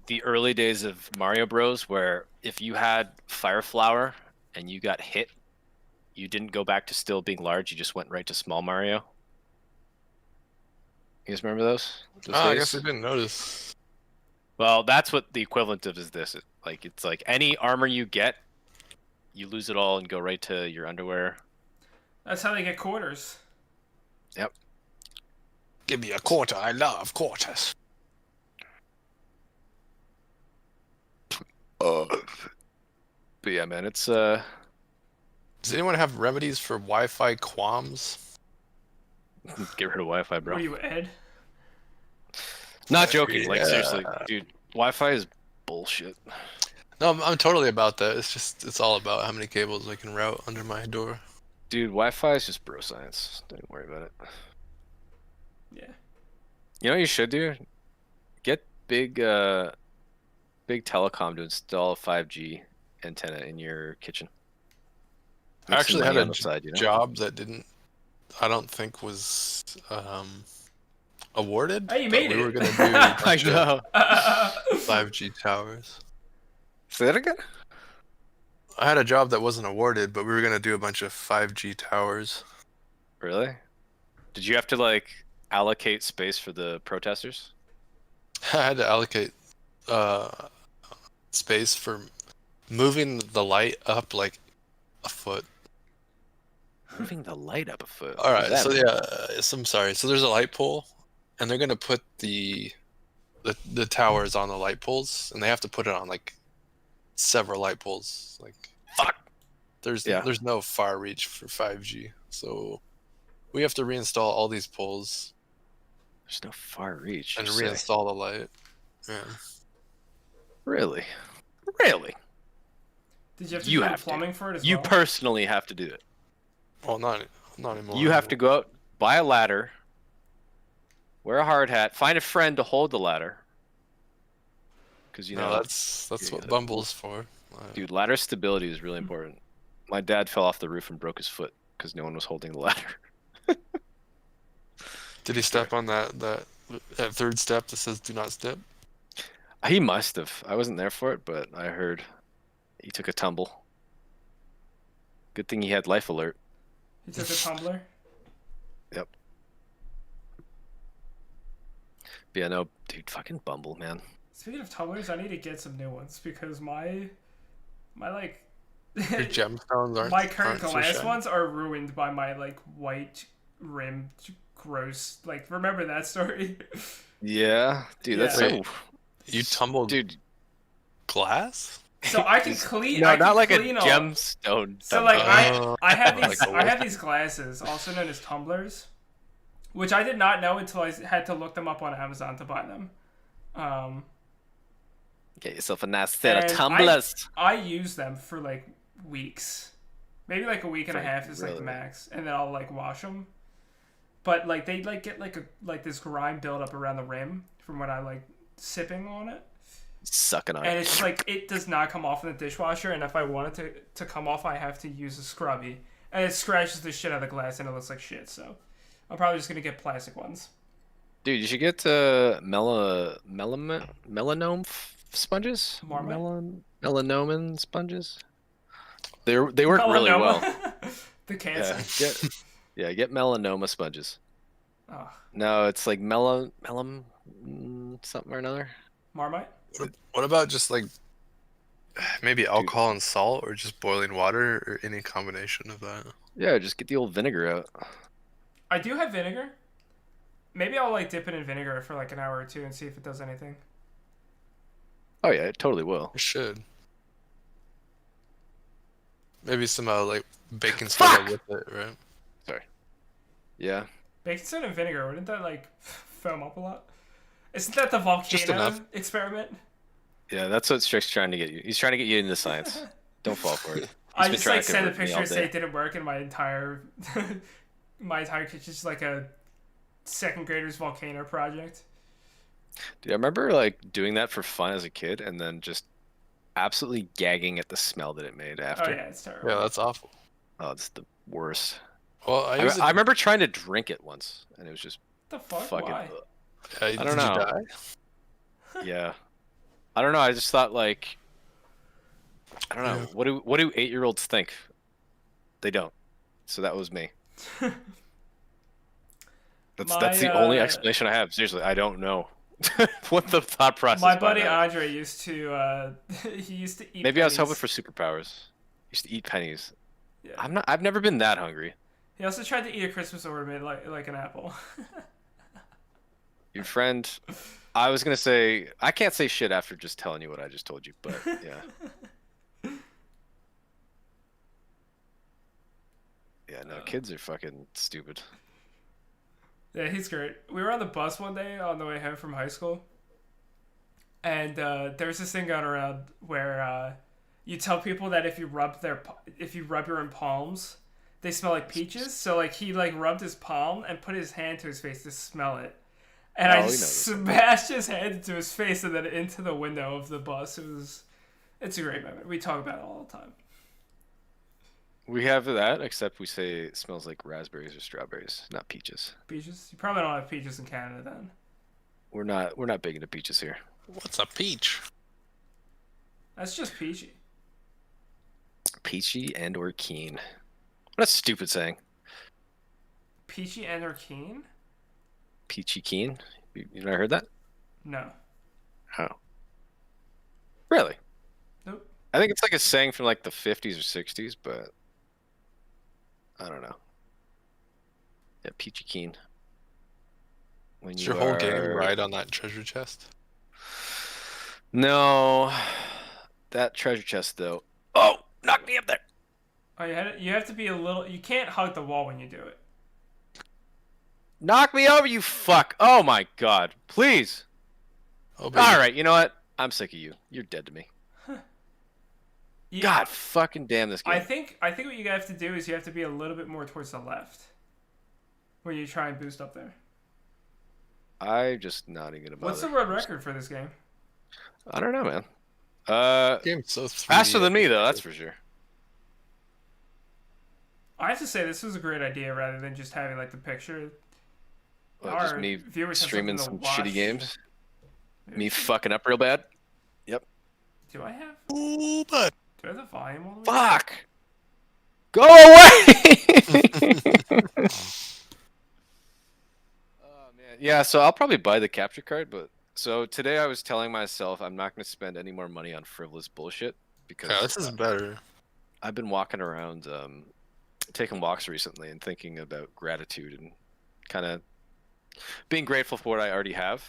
the early days of Mario Bros, where if you had Fire Flower and you got hit, you didn't go back to still being large, you just went right to small Mario? You guys remember those? I days? guess I didn't notice. Well, that's what the equivalent of is this. It's like any armor you get, you lose it all and go right to your underwear. That's how they get quarters. Yep. Give me a quarter. I love quarters. But yeah, man, it's Does anyone have remedies for Wi-Fi qualms? get rid of Wi-Fi, bro. What are you, Ed? Not joking. Like Yeah. seriously, dude, Wi-Fi is bullshit. No, I'm totally about that. It's all about how many cables I can route under my door. Dude, Wi-Fi is just bro science. Don't worry about it. Yeah. You know what you should do? Get big big telecom to install a 5G antenna in your kitchen. I Make some actually money had on a the side, you know? job that I don't think was awarded, Hey, you but made we it. were gonna do a I bunch of know. 5G towers. Say that again? I had a job that wasn't awarded, but we were gonna do a bunch of 5G towers. Really? Did you have to like allocate space for the protesters? I had to allocate uh, space for moving the light up like a foot. Moving the light up a foot. All What does right, that so mean? yeah, I'm sorry. So there's a light pole, and they're gonna put the towers on the light poles, and they have to put it on like several light poles. Like Fuck. Yeah. there's no far reach for 5G, so we have to reinstall all these poles There's no far reach. and you say. reinstall the light. Yeah. Really? Really? Did you have to You do the have to. plumbing for it as You well? personally have to do it. Well, not anymore. You have to go out, buy a ladder, wear a hard hat, find a friend to hold the ladder. Because No, that's what yeah. Bumble's for. Dude, ladder stability is really important. My dad fell off the roof and broke his foot because no one was holding the ladder. Did he step on that third step that says "Do not step"? He must have. I wasn't there for it, but I heard he took a tumble. Good thing he had life alert. He took a tumbler. Yep. But yeah, no, dude, fucking Bumble, man. Speaking of tumblers, I need to get some new ones because my like Your gemstones aren't. my current aren't so glass shiny. ones are ruined by my like white rimmed gross. Like, remember that story? Yeah, dude, that's Yeah. so. You tumbled Dude, glass? So I can clean. no, I can not like a clean all- gemstone. So like Oh. I have Like these a I have these glasses, also known as tumblers, which I did not know until I had to look them up on Amazon to buy them. Get yourself a nice set of And tumblers. I use them for like weeks, maybe like a week and a half is like the Really? max, and then I'll like wash them. But like they like get like this grime buildup around the rim from when I like sipping on it, Sucking on and it. it's like it does not come off in the dishwasher. And if I want it to come off, I have to use a scrubby, and it scratches the shit out of the glass, and it looks like shit. So I'm probably just gonna get plastic ones. Dude, you should get melanome sponges. Marmite? Melanomen sponges. They work really well. The cancer. Yeah, get melanoma sponges. Oh, No, it's like melon something or another. Marmite. What about just like maybe alcohol and salt, or just boiling water, or any combination of that? Yeah, just get the old vinegar out. I do have vinegar. Maybe I'll like dip it in vinegar for like an hour or two and see if it does anything. Oh yeah, it totally will. It should. Maybe some like baking soda with it, right? Sorry. Yeah. Baking soda and vinegar, wouldn't that like foam up a lot? Isn't that the Just volcano enough. experiment? Yeah, that's what Strick's trying to get you. He's trying to get you into science. Don't fall for it. I been just trying like to send a convert me picture all and say day. it didn't work, and my entire kitchen's like a second grader's volcano project. Dude, I remember like doing that for fun as a kid and then just absolutely gagging at the smell that it made Oh after. yeah, it's terrible. Yeah, that's awful. Oh, it's the worst. Well, I remember trying to drink it once and it was just What the fuck? fucking Why? I don't did know. You die? yeah. I don't know, I just thought like I don't know. Yeah. What do 8-year-olds think? They don't. So that was me. That's the only explanation I have. Seriously, I don't know what the thought process. My buddy behind that Andre used to he used to eat. is. Maybe I was hoping pennies. for superpowers. Used to eat pennies. Yeah. I've never been that hungry. He also tried to eat a Christmas ornament like an apple. Your friend, I was gonna say I can't say shit after just telling you what I just told you, but yeah. Yeah, no, kids are fucking stupid. Yeah, he's great. We were on the bus one day on the way home from high school, and there was this thing going around where you tell people that if you rub your own palms, they smell like peaches. So like he like rubbed his palm and put his hand to his face to smell it, And I Oh, we just know this one. smashed his head into his face and then into the window of the bus. It's a great moment. We talk about it all the time. We have that, except we say it smells like raspberries or strawberries, not peaches. Peaches? You probably don't have peaches in Canada then. We're not big into peaches here. What's a peach? That's just peachy. Peachy and or keen. What a stupid saying. Peachy and or keen? Peachy keen? You never heard that? No. Oh. Really? Nope. I think it's like a saying from like the 50s or 60s, but I don't know. Yeah, peachy keen. When Is you your whole game are- right on that treasure chest? No. That treasure chest though. Oh, knock me up there. Oh, you have to be a little... You can't hug the wall when you do it. Knock me over, you fuck. Oh my god. Please. Oh, baby. All right, you know what? I'm sick of you. You're dead to me. Yeah, God fucking damn this game. I think what you have to do is you have to be a little bit more towards the left. When you try and boost up there. I'm just not even gonna bother. What's the world record for this game? I don't know, man. Game's so 3D. Faster than me though, that's for sure. I have to say this was a great idea rather than just having like the picture. Well, just Our me viewers have streaming something some to shitty watch. games. Me fucking up real bad. Yep. Do I have? Ooh, but Do I have the volume all the way? Fuck. Go away. Oh man. Yeah, so I'll probably buy the capture card, but so today I was telling myself I'm not going to spend any more money on frivolous bullshit because yeah, this is better. I've been walking around taking walks recently and thinking about gratitude and kind of being grateful for what I already have.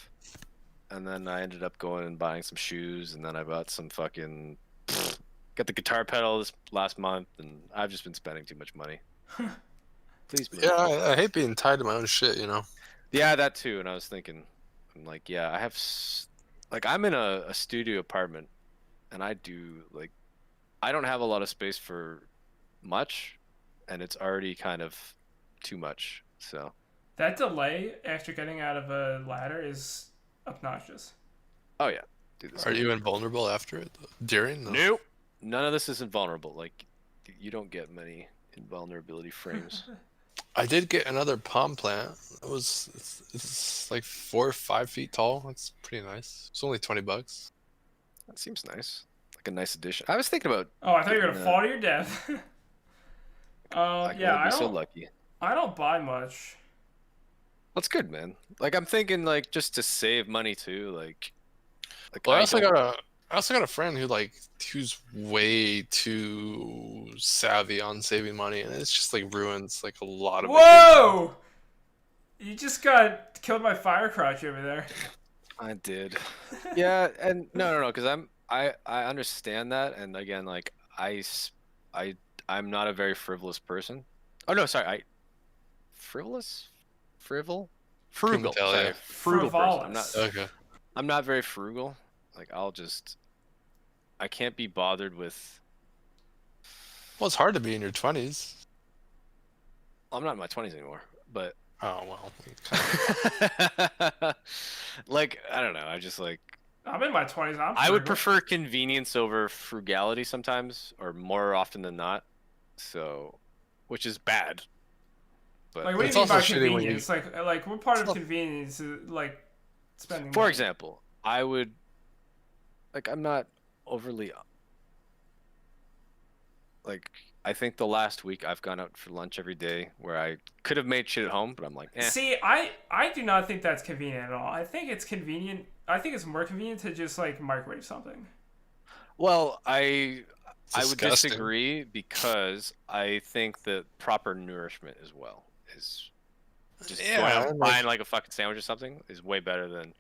And then I ended up going and buying some shoes, and then I bought some fucking got the guitar pedal this last month, and I've just been spending too much money. Please, Yeah, I hate being tied to my own shit, you know. yeah, that too. And I was thinking, I'm like, yeah, I have like I'm in a studio apartment, and I don't have a lot of space for much, and it's already kind of too much. So That delay after getting out of a ladder is obnoxious. oh yeah, dude, this Are game- you invulnerable after it? During? No. Nope. None of this is invulnerable. Like, you don't get many invulnerability frames. I did get another palm plant. It's like 4 or 5 feet tall. That's pretty nice. It's only $20. That seems nice. Like a nice addition. I was thinking about. Oh, I thought you were gonna getting fall to your death. Yeah, I'd I be so don't. lucky. I don't buy much. That's good, man. Like, I'm thinking, like, just to save money too. Like Well, I I also don't- got a friend who's way too savvy on saving money, and it's just like ruins like a lot of. Whoa! You just got killed by fire crotch over there. I did. Yeah, and no, because I understand that, and again, like I'm not a very frivolous person. Oh no, sorry, frugal. Tell, Sorry, yeah. frugal person. Frivolous. Okay. I'm not very frugal. Like I can't be bothered with. Well, it's hard to be in your 20s. I'm not in my 20s anymore, but Oh well. like I don't know. I just like I'm in my 20s. I would frugal. prefer convenience over frugality sometimes, or more often than not. So, which is bad. But Like, what do It's you mean also by shitty when you- convenience? Like, what part of convenience is like spending? for money? example, I would like I'm not overly like I think the last week I've gone out for lunch every day where I could have made shit at home, but I'm like, eh. See, I do not think that's convenient at all. I think it's convenient. I think it's more convenient to just like microwave something. Well, I would disgusting. disagree because I think that proper nourishment as well is just Yeah, going out I and like- buying like a fucking sandwich or something is way better than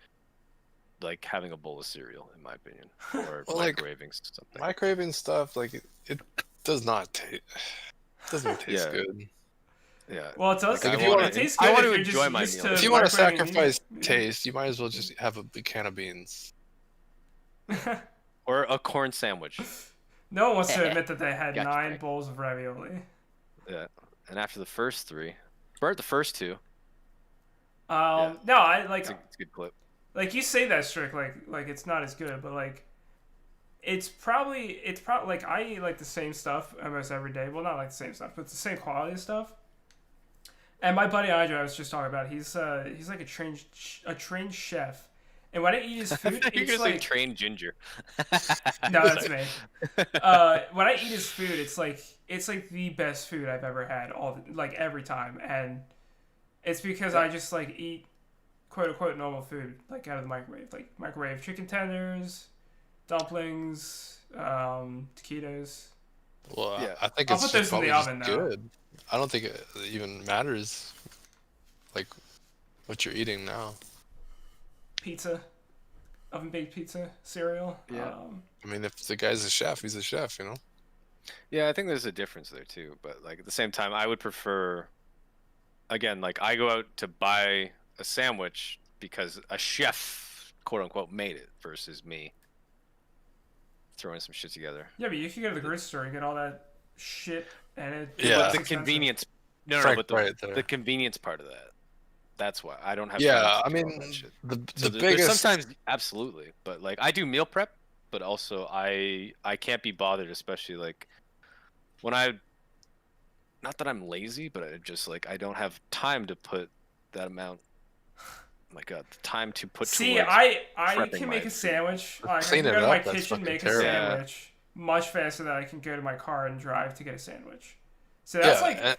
like having a bowl of cereal, in my opinion, or Well, like, microwaving something. Microwaving stuff like it does not taste. Doesn't taste Yeah. good. Yeah. Well, it does. Like, if you wanna- it tastes I good wanna if you're enjoy just my used meal. to If you want to microwaving sacrifice meat. taste, you might as well just have a big can of beans. Or a corn sandwich. No one wants to admit that they had Gotcha, 9 Frank. bowls of ravioli. Yeah. And after the first 3, or the first 2, No, I like It's a good clip. like you say that Strych, like it's not as good, but like it's probably like I eat like the same stuff almost every day. Well, not like the same stuff, but it's the same quality of stuff. And my buddy Andrew, I was just talking about, he's like a trained chef. And when I eat his food, You're it's gonna say like trained ginger. no, that's me. When I eat his food, it's like the best food I've ever had like every time, and it's because I just like eat quote unquote normal food like out of the microwave, like microwave chicken tenders, dumplings, taquitos. Well, Yeah. I think I'll it's put those just in the probably just oven, though. good. I don't think it even matters, like, what you're eating now. Pizza, oven baked pizza, cereal. Yeah. I mean, if the guy's a chef, he's a chef, you know? Yeah, I think there's a difference there too. But like at the same time, I would prefer, again, like I go out to buy a sandwich because a chef, quote unquote, made it versus me throwing some shit together. Yeah, but you can go to the grocery store and get all that shit, and Yeah. But it's the expensive. convenience, no, Frank, but right there. the convenience part of that. That's why I don't have. Yeah, time I to do all mean, that shit. the So there's biggest. sometimes absolutely, but like I do meal prep, but also I can't be bothered, especially like when not that I'm lazy, but I just like I don't have time to put that amount. Oh my God, the time to put. See, towards I prepping can my make a food. sandwich. Like, I Clean can it go to my up, that's kitchen, fucking make a terrible. sandwich much faster than I can go to my car and drive to get a sandwich. So that's Yeah, like and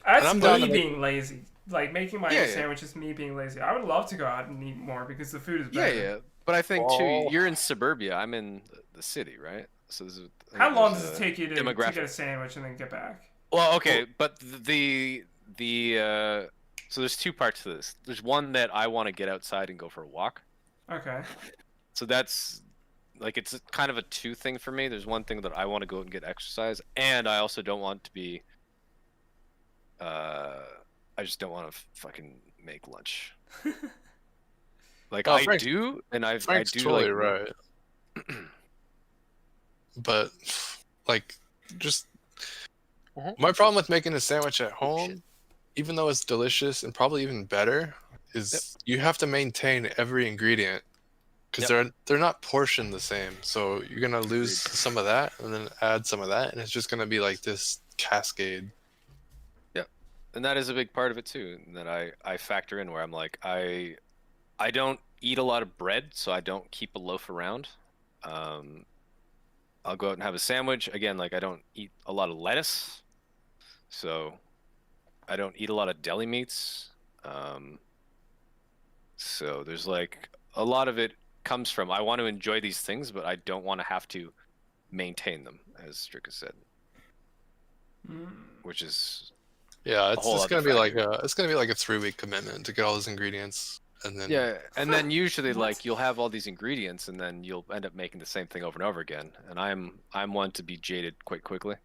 that's I'm down me to make- being lazy. Like making my Yeah, own yeah. sandwich is me being lazy. I would love to go out and eat more because the food is Yeah, better. yeah, but I think Oh. too, you're in suburbia. I'm in the city, right? So How long does it take you to get demographic. a sandwich and then get back? Well, okay, but so there's two parts to this. There's one that I want to get outside and go for a walk. Okay. So that's like it's kind of a two thing for me. There's one thing that I want to go and get exercise, and I also don't want to be. I just don't want to fucking make lunch. Like Oh, I Frank- do, and I Frank's do totally like right. But, like, just my problem with making a sandwich at home, even though it's delicious and probably even better, is you have to maintain every ingredient because they're not portioned the same. So you're gonna lose some of that and then add some of that, and it's just gonna be like this cascade. And that is a big part of it too, that I factor in where I'm like I don't eat a lot of bread, so I don't keep a loaf around. I'll go out and have a sandwich. Again, like I don't eat a lot of lettuce, so I don't eat a lot of deli meats. So there's like a lot of it comes from I want to enjoy these things, but I don't want to have to maintain them, as Strych has said, which is Yeah, it's whole just other gonna be like factor. it's gonna be like a 3-week commitment to get all those ingredients, and then yeah. And then usually like you'll have all these ingredients, and then you'll end up making the same thing over and over again. And I'm one to be jaded quite quickly.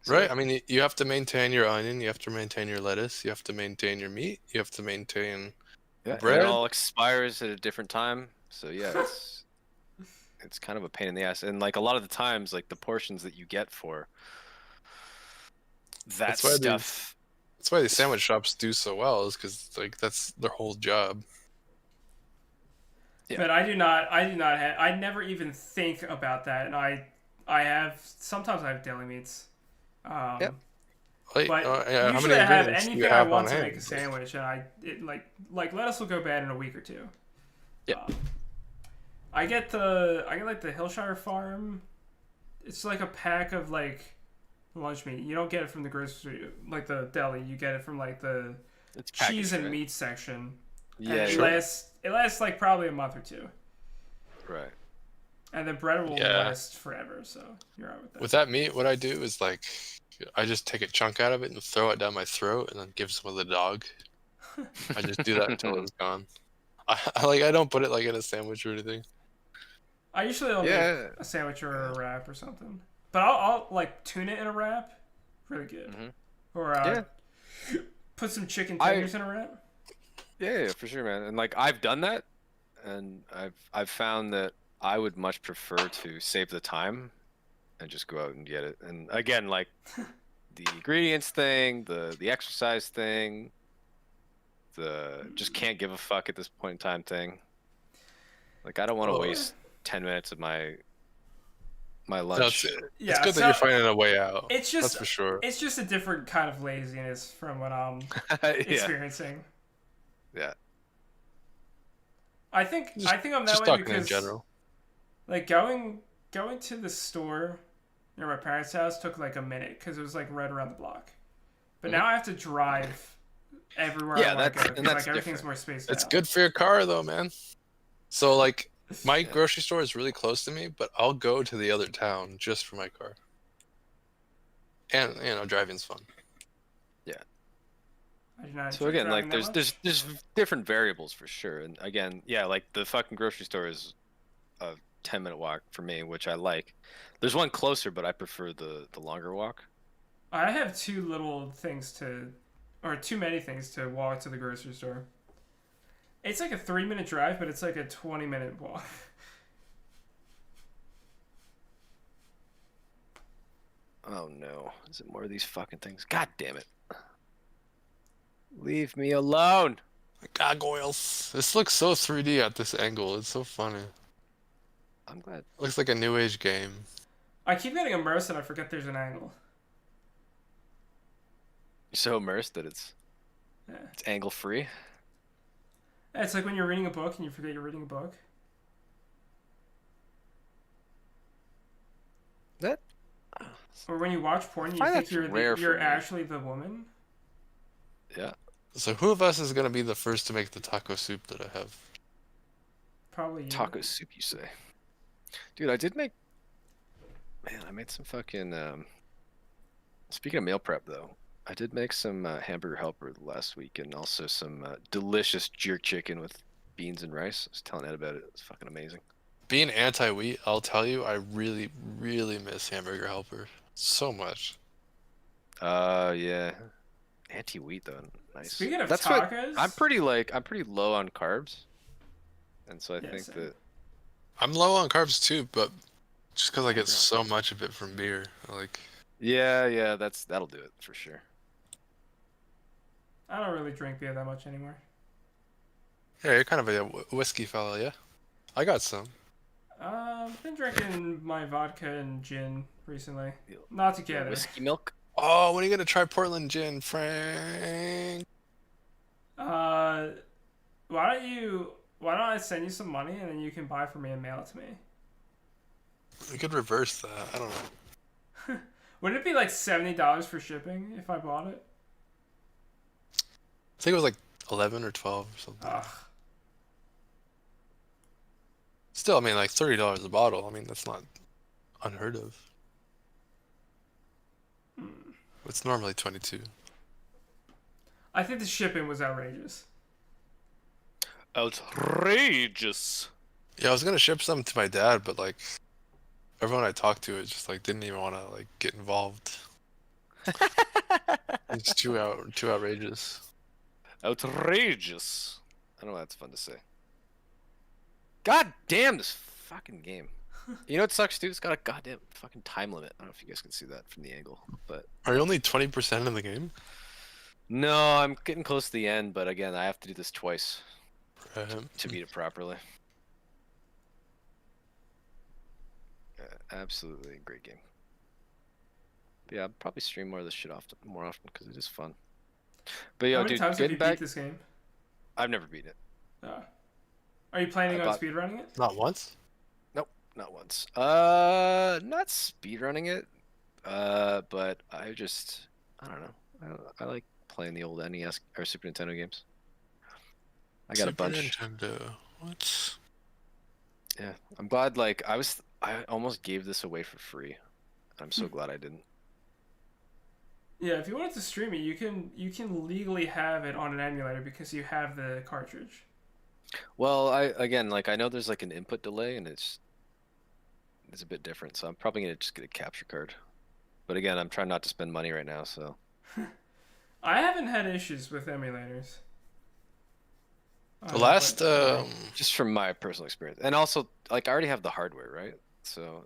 So, right. I mean, you have to maintain your onion, you have to maintain your lettuce, you have to maintain your meat, you have to maintain yeah, and bread. it all expires at a different time. So yeah, it's kind of a pain in the ass. And like a lot of the times, like the portions that you get for that That's why stuff. That's why these sandwich shops do so well, is because like that's their whole job. Yeah. But I never even think about that, and sometimes I have deli meats. Yep. Like, But yeah, how usually many I have ingredients do you anything I have want on to hand? make a sandwich, and like lettuce will go bad in a week or two. Yeah. I get like the Hillshire Farm. It's like a pack of like lunch meat. You don't get it from the grocery, like the deli. You get it from like the It's cheese packaged, and right? meat section. Yeah, And sure. it lasts like probably a month or two, Right. and the bread will Yeah. last forever. So you're out with that. With that meat, what I do is like I just take a chunk out of it and throw it down my throat, and then give some of the dog. I just do that until it's gone. I don't put it like in a sandwich or anything. I usually don't Yeah. make a sandwich or a wrap or something, but I'll like tune it in a wrap, really good. Mhm. Or put some chicken I- tenders in a wrap. Yeah, for sure, man. And like I've done that, and I've found that I would much prefer to save the time and just go out and get it. And again, like the ingredients thing, the exercise thing, the just can't give a fuck at this point in time thing. Like I don't want to waste 10 minutes of my lunch. Yeah, it's good that you're finding a way out. It's just that's for sure. It's just a different kind of laziness from what I'm experiencing. Yeah. I think I'm that way talking because in general. Like going to the store near my parents' house took like a minute because it was like right around the block. But now I have to drive everywhere. Yeah, I want to go, and that's like everything's different. more spaced It's out. good for your car though, man. So like my grocery store is really close to me, but I'll go to the other town just for my car. And driving's fun. Yeah. I do not So enjoy again, like driving there's different variables for sure. And again, yeah, like the fucking grocery store is a 10-minute walk for me, which I like. There's one closer, but I prefer the longer walk. I have too many things to walk to the grocery store. It's like a 3-minute drive, but it's like a 20-minute walk. Oh no. Is it more of these fucking things? God damn it. Leave me alone. Gargoyles. This looks so 3D at this angle. It's so funny. I'm glad. It looks like a new age game. I keep getting immersed and I forget there's an angle. You're so immersed that it's angle free. It's like when you're reading a book and you forget you're reading a book. That. Or when you watch porn, you think you're actually the woman. Yeah. So who of us is gonna be the first to make the taco soup that I have? Probably you. Taco soup, you say? Dude, I did make. Man, I made some fucking. Speaking of meal prep, though, I did make some hamburger helper last week, and also some delicious jerk chicken with beans and rice. I was telling Ed about it. It was fucking amazing. Being anti-wheat, I'll tell you, I really, really miss hamburger helper so much. Yeah. Anti-wheat though, nice. Speaking of tacos, I'm pretty low on carbs, and so I think that I'm low on carbs too, but just because I get so much of it from beer, like. Yeah, that'll do it for sure. I don't really drink beer that much anymore. Yeah, you're kind of a whiskey fella, yeah. I got some. I've been drinking my vodka and gin recently. Not together. Whiskey milk. Oh, when are you gonna try Portland gin, Frank? Why don't I send you some money and then you can buy for me and mail it to me? We could reverse that. I don't know. Wouldn't it be like $70 for shipping if I bought it? I think it was like 11 or 12 or something. Ugh. Still, I mean, like $30 a bottle. I mean, that's not unheard of. It's normally 22. I think the shipping was outrageous. Outrageous. Yeah, I was gonna ship some to my dad, but like everyone I talked to, it just like didn't even want to like get involved. It's too outrageous. Outrageous. I don't know. That's fun to say. God damn this fucking game. You know what sucks, dude? It's got a goddamn fucking time limit. I don't know if you guys can see that from the angle, but. Are you only 20% in the game? No, I'm getting close to the end, but again, I have to do this twice to beat it properly. Absolutely a great game. But yeah, I'll probably stream more of this shit more often because it is fun. But yo, How many dude, times have you back. Beat this game? I've never beaten it. Are you planning on speedrunning it? Not once. Nope, not once. Not speedrunning it. But I don't know. I like playing the old NES or Super Nintendo games. I got a bunch. Nintendo. What? Yeah, I'm glad. Like I almost gave this away for free. I'm so glad I didn't. Yeah, if you wanted to stream it, you can legally have it on an emulator because you have the cartridge. Well, I know there's like an input delay and it's a bit different, so I'm probably gonna just get a capture card. But again, I'm trying not to spend money right now, so. I haven't had issues with emulators. The last, just from my personal experience, and also like I already have the hardware, right? So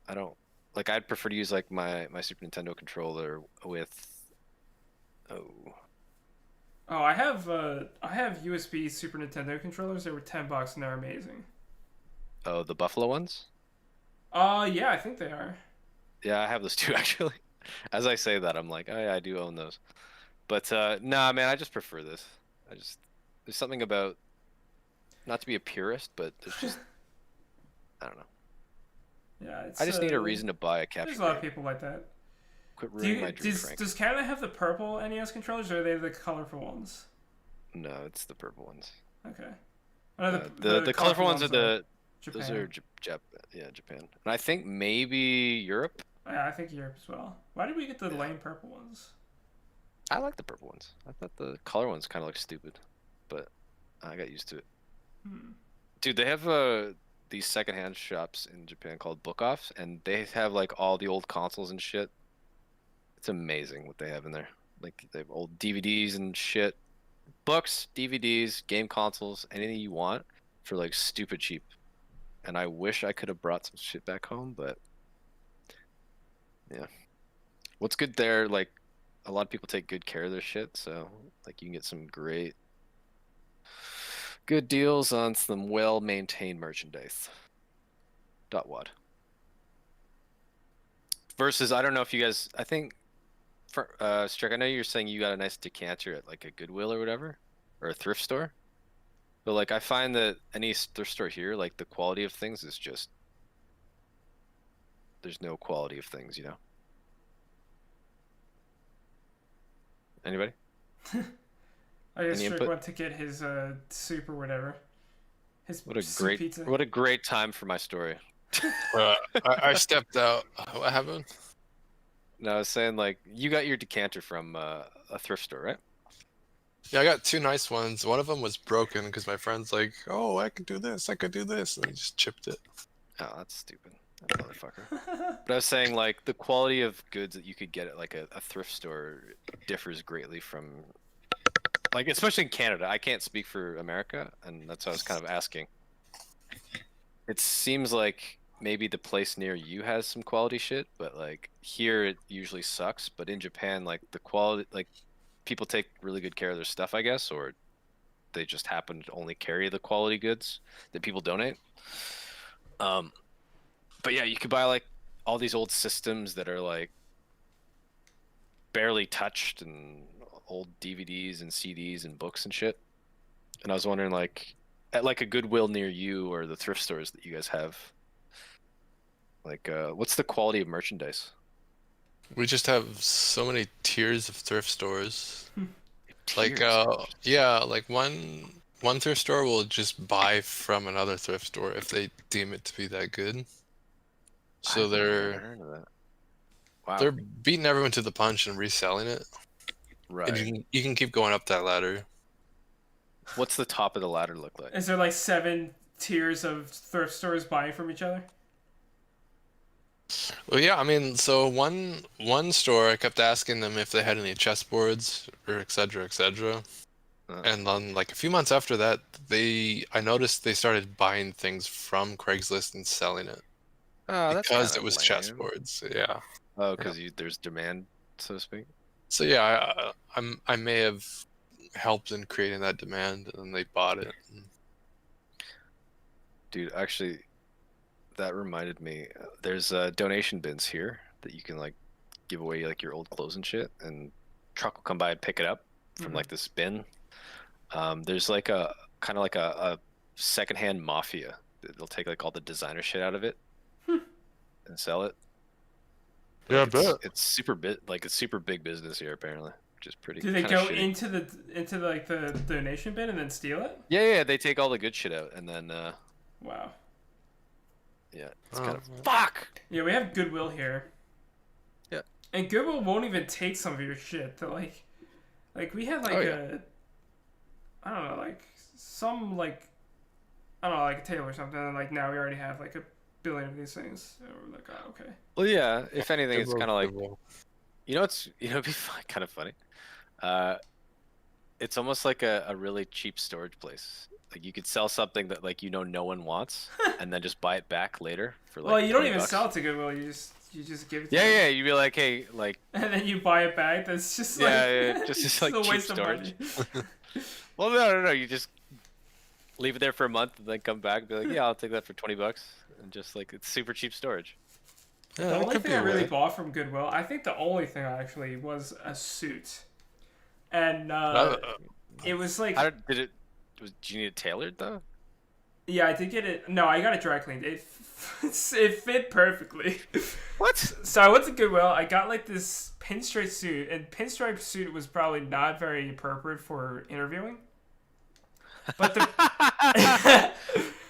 I don't like. I'd prefer to use like my Super Nintendo controller with. Oh, I have USB Super Nintendo controllers. They were $10 and they're amazing. Oh, the Buffalo ones? Yeah, I think they are. Yeah, I have those too actually. As I say that, I'm like, oh yeah, I do own those. But nah, man, I just prefer this. There's something about, not to be a purist, but there's just, I don't know. Yeah, it's. I just need a reason to buy a capture There's a lot of card. people like that. Quit ruining my dream, Frank. Does Canada have the purple NES controllers, or are they the colorful ones? No, it's the purple ones. Okay. The colorful ones are Japan. those are Japan. And I think maybe Europe. Yeah, I think Europe as well. Why did we get the lame purple ones? I like the purple ones. I thought the color ones kind of looked stupid, but I got used to it. Dude, they have these secondhand shops in Japan called Book Offs, and they have like all the old consoles and shit. It's amazing what they have in there. Like they have old DVDs and shit, books, DVDs, game consoles, anything you want for like stupid cheap. And I wish I could have brought some shit back home, but yeah. What's good there, like a lot of people take good care of their shit, so like you can get some good deals on some well-maintained merchandise. .wad. Versus, I don't know if you guys, I think, Strych, I know you're saying you got a nice decanter at like a Goodwill or whatever, or a thrift store. But like, I find that any thrift store here, like the quality of things is just, there's no quality of things, you know? Anybody? I guess Any Strych input? went to get his soup or whatever. His What a soup great, pizza. what a great time for my story. I stepped out. What happened? No, I was saying like, you got your decanter from a thrift store, right? Yeah, I got two nice ones. One of them was broken because my friend's like, "Oh, I could do this, I could do this," and he just chipped it. Oh, that's stupid. That motherfucker. But I was saying, like, the quality of goods that you could get at, like, a thrift store differs greatly from, like, especially in Canada. I can't speak for America, and that's what I was kind of asking. It seems like maybe the place near you has some quality shit, but, like, here it usually sucks. But in Japan, like, the quality, like, people take really good care of their stuff, I guess, or they just happen to only carry the quality goods that people donate. But yeah, you could buy like all these old systems that are like barely touched, and old DVDs and CDs and books and shit. And I was wondering, like, at like a Goodwill near you or the thrift stores that you guys have, like, what's the quality of merchandise? We just have so many tiers of thrift stores. Like, Tiers. yeah, like one thrift store will just buy from another thrift store if they deem it to be that good. So I've never heard of that. Wow. they're beating everyone to the punch and reselling it. Right. And you can keep going up that ladder. What's the top of the ladder look like? Is there like 7 tiers of thrift stores buying from each other? Well, yeah, I mean, so one store, I kept asking them if they had any chessboards or et cetera, et cetera. And then like a few months after that, I noticed they started buying things from Craigslist and selling it. Oh, that's Because kinda it was lame. chessboards, yeah. Oh, because there's demand, so to speak. So yeah, I may have helped in creating that demand, and then they bought it. Dude, actually, that reminded me. There's donation bins here that you can like give away like your old clothes and shit, and truck will come by and pick it up from like this bin. There's like a kind of like a secondhand mafia. They'll take like all the designer shit out of it and sell it. Yeah, I Like, bet. it's super it's super big business here apparently, which is pretty. Do they kinda go shitty. into like the donation bin and then steal it? Yeah, they take all the good shit out and then Wow. yeah, it's Oh, kind of man. fuck. Yeah, we have Goodwill here. Yeah. And Goodwill won't even take some of your shit. They're like we had like I don't know, like some like I don't know, like a tail or something, and like now we already have like a billion of these things. And we're like, oh, okay. Well, yeah. If anything, it's kind of like, Goodwill. it'd be kind of funny. It's almost like a really cheap storage place. Like you could sell something that like no one wants, and then just buy it back later for like. Well, you don't $20 even bucks. sell it to Goodwill. You just You just give it to Yeah, them. yeah. You'd be like, hey, like, And then you buy it back. That's just like yeah, just it's like a cheap waste of storage. money. Well, no. You just leave it there for a month and then come back and be like, yeah, I'll take that for $20, and just like it's super cheap storage. Yeah, The that only could thing be I a really way. bought from Goodwill, I think the only thing actually was a suit, and Uh, it was like, Did you need it tailored though? yeah, I did get it. No, I got it dry cleaned. It fit perfectly. What? So I went to Goodwill. I got like this pinstripe suit, and pinstripe suit was probably not very appropriate for interviewing. But the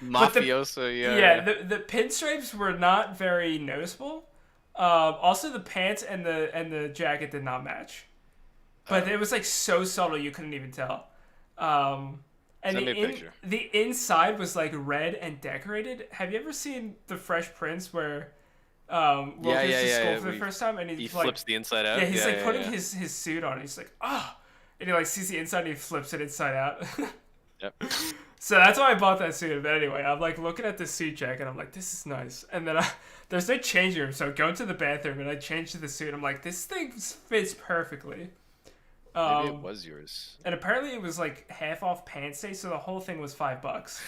Mafioso, yeah. yeah, the pinstripes were not very noticeable. Also, the pants and the jacket did not match, but it was like so subtle you couldn't even tell. And Send me a picture. the inside was like red and decorated. Have you ever seen The Fresh Prince where Will Yeah, goes to yeah, school yeah, for the first time and He he's like, flips the inside out. yeah, he's like putting yeah. his suit on. He's like, ah, and he like sees the inside and he flips it inside out. Yep. So that's why I bought that suit. But anyway, I'm like looking at this suit jacket. I'm like, this is nice. And then there's no changing room, so I go into the bathroom and I change to the suit. I'm like, this thing fits perfectly. Maybe it was yours. And apparently it was like half off pants day, so the whole thing was $5.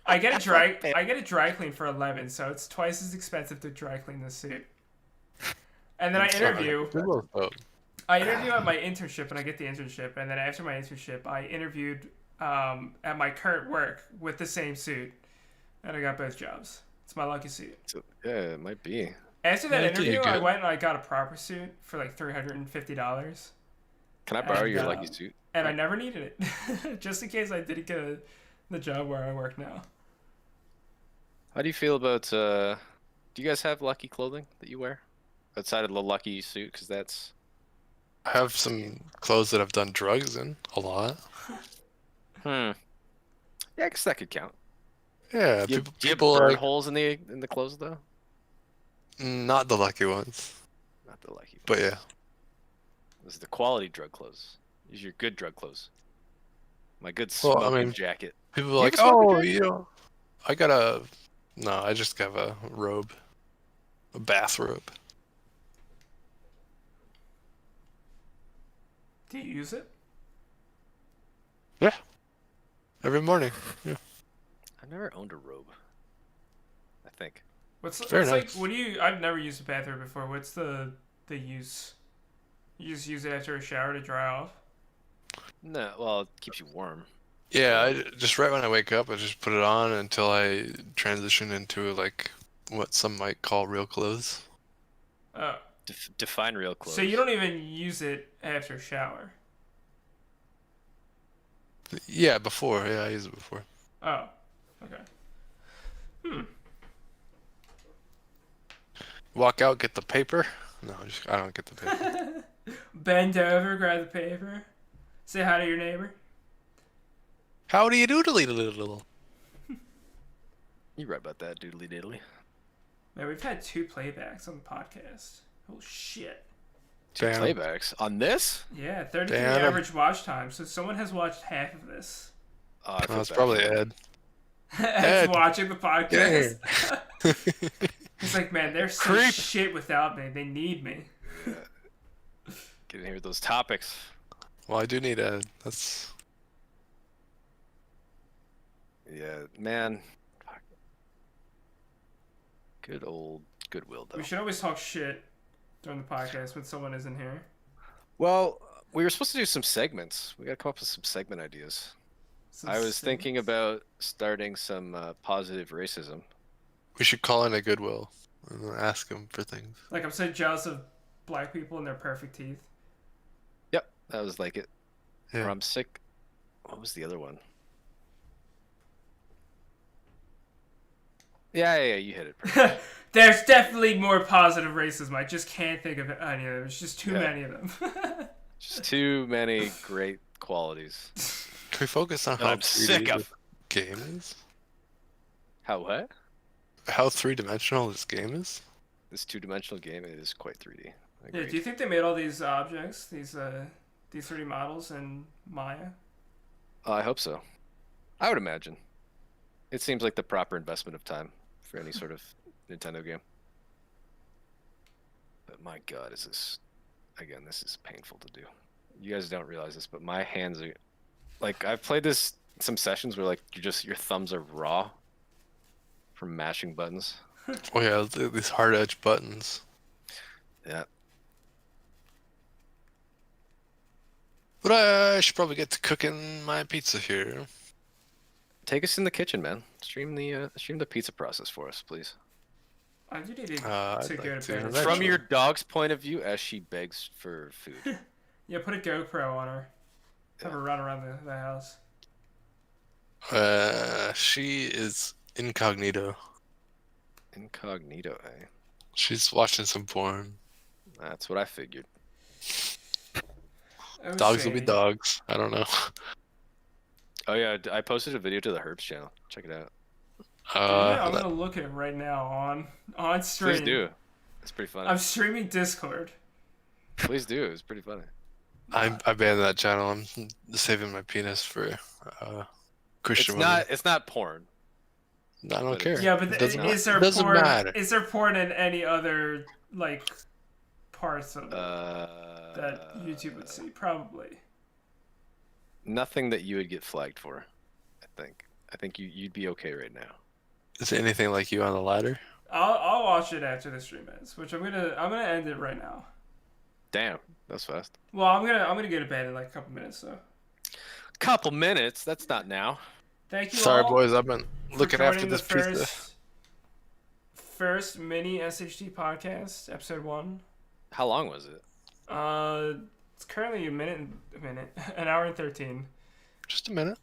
I get it dry clean for $11, so it's twice as expensive to dry clean the suit. And then I interview at my internship, and I get the internship, and then after my internship, I interviewed at my current work with the same suit, and I got both jobs. It's my lucky suit. So, yeah, it might be. After that Yeah, I think interview, you're I good. went and I got a proper suit for like $350. Can I borrow And, your lucky suit? And I never needed it, just in case I didn't get the job where I work now. How do you feel about? Do you guys have lucky clothing that you wear outside of the lucky suit? Because that's. I have some clothes that I've done drugs in a lot. Yeah, I guess that could count. Yeah, Do you people have burn like holes in the clothes though? not the lucky ones, Not the lucky. but yeah. This is the quality drug clothes. These are your good drug clothes. My good Well, I smoking mean, jacket. People are You like, have a smoking oh, jacket? you know, I got a. No, I just have a robe, a bathrobe. Do you use it? Yeah, every morning. Yeah, I've never owned a robe. I think. Very like? nice. What do you? I've never used a bathrobe before. What's the use? You just use it after a shower to dry off. No, well, it keeps you warm. yeah. Just right when I wake up, I just put it on until I transition into like what some might call real clothes. Oh, Define real clothes. so you don't even use it after a shower? Yeah, before. Yeah, I used it before. Oh, okay. Walk out, get the paper. No, I don't get the paper. Bend over, grab the paper. Say hi to your neighbor. How do you doodly doodle? You're right about that, doodly diddly. Man, we've had 2 playbacks on the podcast. Oh shit. Two Damn. playbacks on this. Yeah, 33 Damn. average watch time. So someone has watched half of this. Oh, I feel That's bad probably for you. Ed. As watching the podcast. Dang. He's like, man, they're so Creep. shit without me. They need me. Get in here with those topics. Well, I do need Ed. That's. Yeah, man. Fuck. Good old Goodwill, though. We should always talk shit during the podcast when someone isn't here. Well, we were supposed to do some segments. We got to come up with some segment ideas. Some I was sins. thinking about starting some positive racism. We should call in a Goodwill and ask him for things. Like, I'm so jealous of black people and their perfect teeth. Yep, that was like it. Yeah. Or I'm sick. What was the other one? Yeah, you hit it. Perfect. There's definitely more positive racism. I just can't think of any of them. There's just too Yeah. many of them. Just too many great qualities. Can we focus on that how I'm sick 3D of. this game is? How what? How three-dimensional this game is? This two-dimensional game is quite 3D. I Yeah, agree. do you think they made all these objects, these 3D models in Maya? I hope so. I would imagine. It seems like the proper investment of time for any sort of Nintendo game. My God, is this... Again, this is painful to do. You guys don't realize this, but my hands are... Like, I've played this in some sessions where, like, your thumbs are raw from mashing buttons. Oh yeah, these hard edge buttons. Yeah. But I should probably get to cooking my pizza here. Take us in the kitchen, man. Stream the pizza process for us, please. I do need to I'd go like to to bed. eventually. From your dog's point of view, as she begs for food. Yeah, put a GoPro on her. Have her run around the house. She is incognito. Incognito, eh? She's watching some porn. That's what I figured. Oh, Dogs will be shady. dogs. I don't know. Oh yeah, I posted a video to the Herbs channel. Check it out. Yeah, I'm gonna look at it right now on stream. Please do. It's pretty funny. I'm streaming Discord. Please do. It's pretty funny. I banned that channel. I'm saving my penis for Christian women. It's not porn. I don't care. Yeah, but Doesn't is there doesn't porn? matter. Is there porn in any other like parts of it that YouTube would see? Probably. Nothing that you would get flagged for. I think you'd be okay right now. Is it anything like you on the ladder? I'll watch it after the stream ends, which I'm gonna end it right now. Damn, that's fast. Well, I'm gonna go to bed in like a couple minutes, so. Couple minutes. That's not now. Thank you Sorry, all boys. I've been for looking after joining this the pizza. first mini SHD podcast, episode 1. How long was it? It's currently an hour and 13. Just a minute.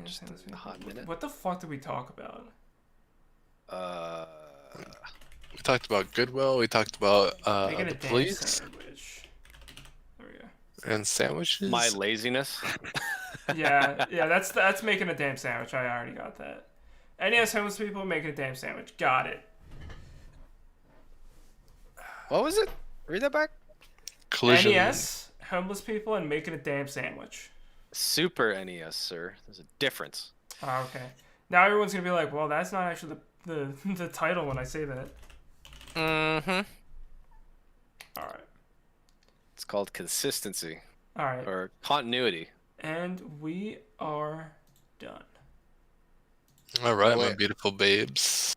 Just a hot minute. What the fuck did we talk about? We talked about Goodwill. We talked about Making a the damn police sandwich. There we go. and sandwiches. My laziness. Yeah, that's making a damn sandwich. I already got that. NES homeless people making a damn sandwich. Got it. What was it? Read that back. Collision. NES homeless people and making a damn sandwich. Super NES, sir. There's a difference. Oh, okay. Now everyone's gonna be like, well, that's not actually the title when I say that. Mm-hmm. All right. It's called consistency All right. or continuity. And we are done. All right, my Wait. beautiful babes.